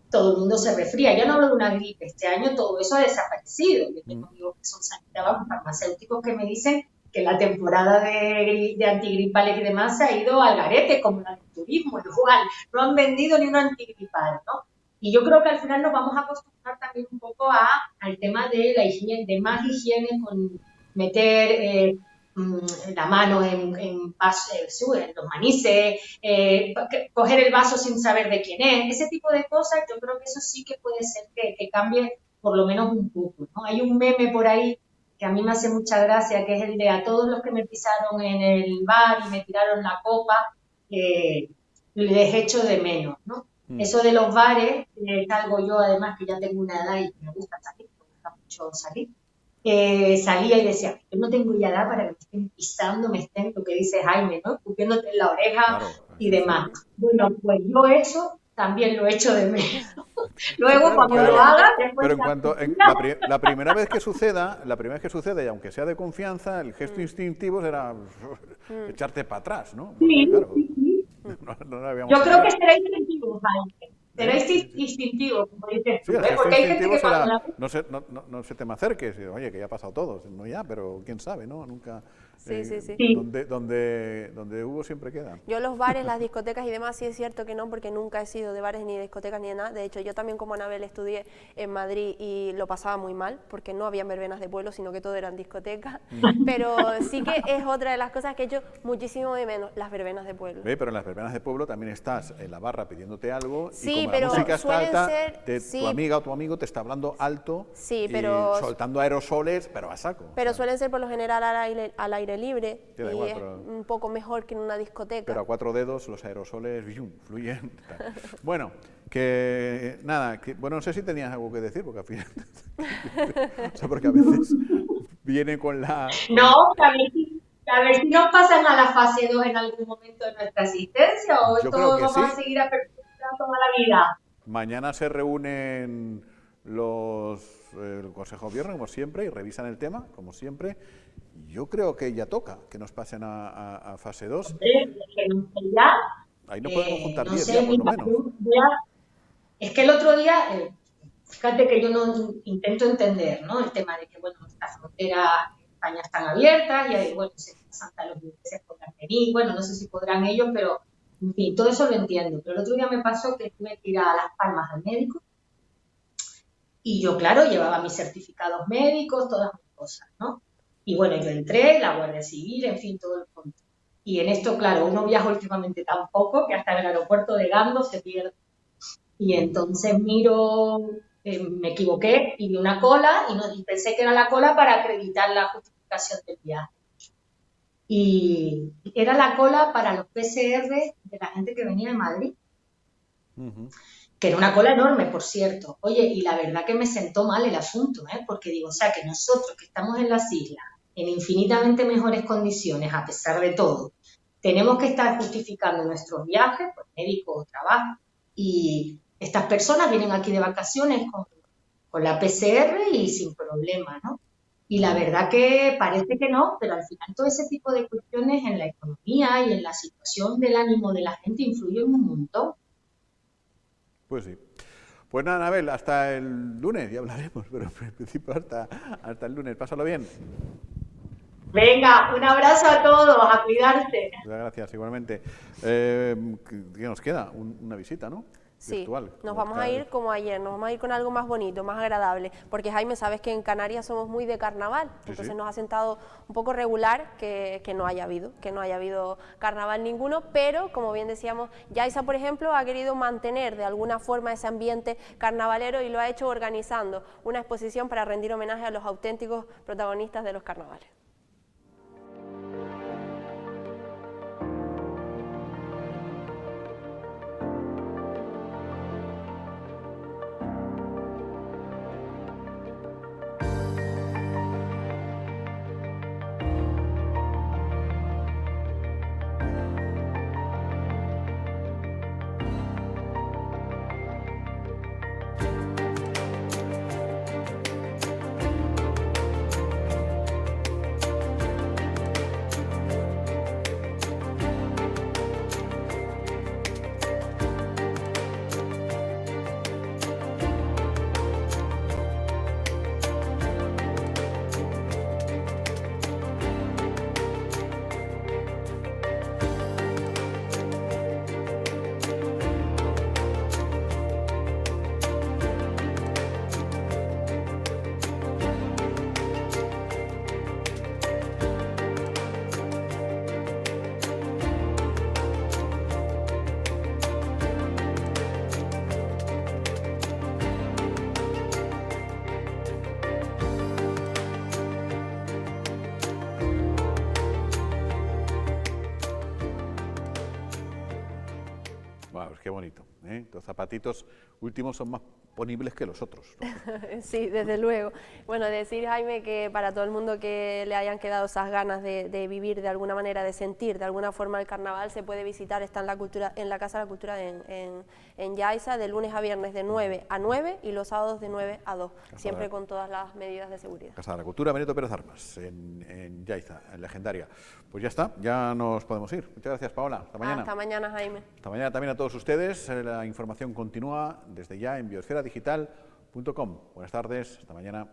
todo el mundo se resfría. Ya no hablo de una gripe, este año todo eso ha desaparecido. Yo tengo amigos que son sanitarios, farmacéuticos que me dicen que la temporada de antigripales y demás se ha ido al garete, como la del turismo, igual, no han vendido ni un antigripal, ¿no? Y yo creo que al final nos vamos a acostumbrar también un poco al tema de la higiene, de más higiene con meter la mano en los manices, coger el vaso sin saber de quién es, ese tipo de cosas, yo creo que eso sí que puede ser que cambie por lo menos un poco, ¿no? Hay un meme por ahí que a mí me hace mucha gracia, que es el de a todos los que me pisaron en el bar y me tiraron la copa, les echo de menos, ¿no? Eso de los bares, salgo yo además que ya tengo una edad y me gusta salir, me gusta mucho salir, salía y decía, yo no tengo ya edad para que me estén pisando, me estén, lo que dice Jaime, ¿no? Escupiéndote en la oreja Claro, y demás. Sí. Bueno, pues yo eso también lo echo de menos. Luego, claro, cuando lo haga, pero en cuanto la primera vez que suceda, y aunque sea de confianza, el gesto instintivo será echarte para atrás, ¿no? Porque, sí, claro, sí. no habíamos Yo creo hablado. que será instintivo, Jaime. Será instintivo, como dices Sí, tú, el gesto porque hay gente instintivo que cuando será, la... no se te me acerques, oye, que ya ha pasado todo, no ya, pero quién sabe, ¿no? Nunca, Sí, sí, sí. donde hubo siempre queda. Yo los bares, las discotecas y demás, sí es cierto que no, porque nunca he sido de bares ni de discotecas ni de nada. De hecho, yo también como Anabel estudié en Madrid y lo pasaba muy mal, porque no habían verbenas de pueblo, sino que todo eran discotecas. Pero sí que es otra de las cosas que he hecho muchísimo de menos, las verbenas de pueblo. Pero en las verbenas de pueblo también estás en la barra pidiéndote algo Sí, la pero música está suelen alta, ser... tu amiga o tu amigo te está hablando alto, Sí, y pero... soltando aerosoles, pero a saco. Pero suelen ser por lo general al aire libre, Te da y igual, es pero- un poco mejor que en una discoteca. Pero a 4 dedos los aerosoles fluyen. Bueno, que nada, bueno, no sé si tenías algo que decir, porque al final... o sea, porque a veces viene con la... No, a ver si nos pasan a la fase 2 en algún momento de nuestra existencia o Yo creo esto que vamos a sí. seguir a perpetuar toda la vida. Mañana se reúnen el Consejo de Gobierno, como siempre, y revisan el tema, como siempre. Yo creo que ya toca que nos pasen a fase 2. Ya, Ahí nos podemos juntar no 10 sé, ya, por lo mira, menos. es que el otro día, fíjate que yo no intento entender, ¿no? El tema de que, bueno, las fronteras en España están abiertas y hay, bueno, Santa los ingleses podrán venir, bueno, no sé si podrán ellos, pero, en fin, todo eso lo entiendo. Pero el otro día me pasó que tuve que ir a Las Palmas al médico y yo, claro, llevaba mis certificados médicos, todas mis cosas, ¿no? Y bueno, yo entré, la Guardia Civil, en fin, todo el control. Y en esto, claro, uno viaja últimamente tan poco que hasta en el aeropuerto de Gando se pierde. Y entonces miro, me equivoqué y vi una cola y pensé que era la cola para acreditar la justificación del viaje. Y era la cola para los PCR de la gente que venía de Madrid, que era una cola enorme, por cierto. Oye, y la verdad que me sentó mal el asunto, porque digo, o sea, que nosotros que estamos en las islas, en infinitamente mejores condiciones, a pesar de todo, tenemos que estar justificando nuestros viajes, pues médico o trabajo, y estas personas vienen aquí de vacaciones con la PCR y sin problema, ¿no? Y la verdad que parece que no, pero al final todo ese tipo de cuestiones en la economía y en la situación del ánimo de la gente influyen un montón. Pues sí. Pues nada, Anabel, hasta el lunes ya hablaremos, pero en principio hasta el lunes. Pásalo bien. Venga, un abrazo a todos, a cuidarse. Muchas gracias, igualmente. ¿Qué nos queda? Una visita, ¿no? Sí, Virtual. nos vamos a ir como ayer, nos vamos a ir con algo más bonito, más agradable, porque Jaime, sabes que en Canarias somos muy de carnaval, entonces sí. nos ha sentado un poco regular que no haya habido carnaval ninguno, pero como bien decíamos, Yaiza, por ejemplo, ha querido mantener de alguna forma ese ambiente carnavalero y lo ha hecho organizando una exposición para rendir homenaje a los auténticos protagonistas de los carnavales. Wow, qué bonito, ¿eh? Los zapatitos últimos son más ponibles que los otros, ¿no? Sí, desde luego. Bueno, decir, Jaime, que para todo el mundo que le hayan quedado esas ganas de vivir de alguna manera, de sentir de alguna forma el carnaval, se puede visitar, está en la Casa de la Cultura en Yaiza, de lunes a viernes de 9 a 9 y los sábados de 9 a 2, siempre con todas las medidas de seguridad. Casa de la Cultura, Benito Pérez Armas, en Yaiza, en Legendaria. Pues ya está, ya nos podemos ir. Muchas gracias, Paola. Hasta mañana. Hasta mañana, Jaime. Hasta mañana también a todos ustedes. La información continúa desde ya en biosferadigital.com. Buenas tardes, hasta mañana.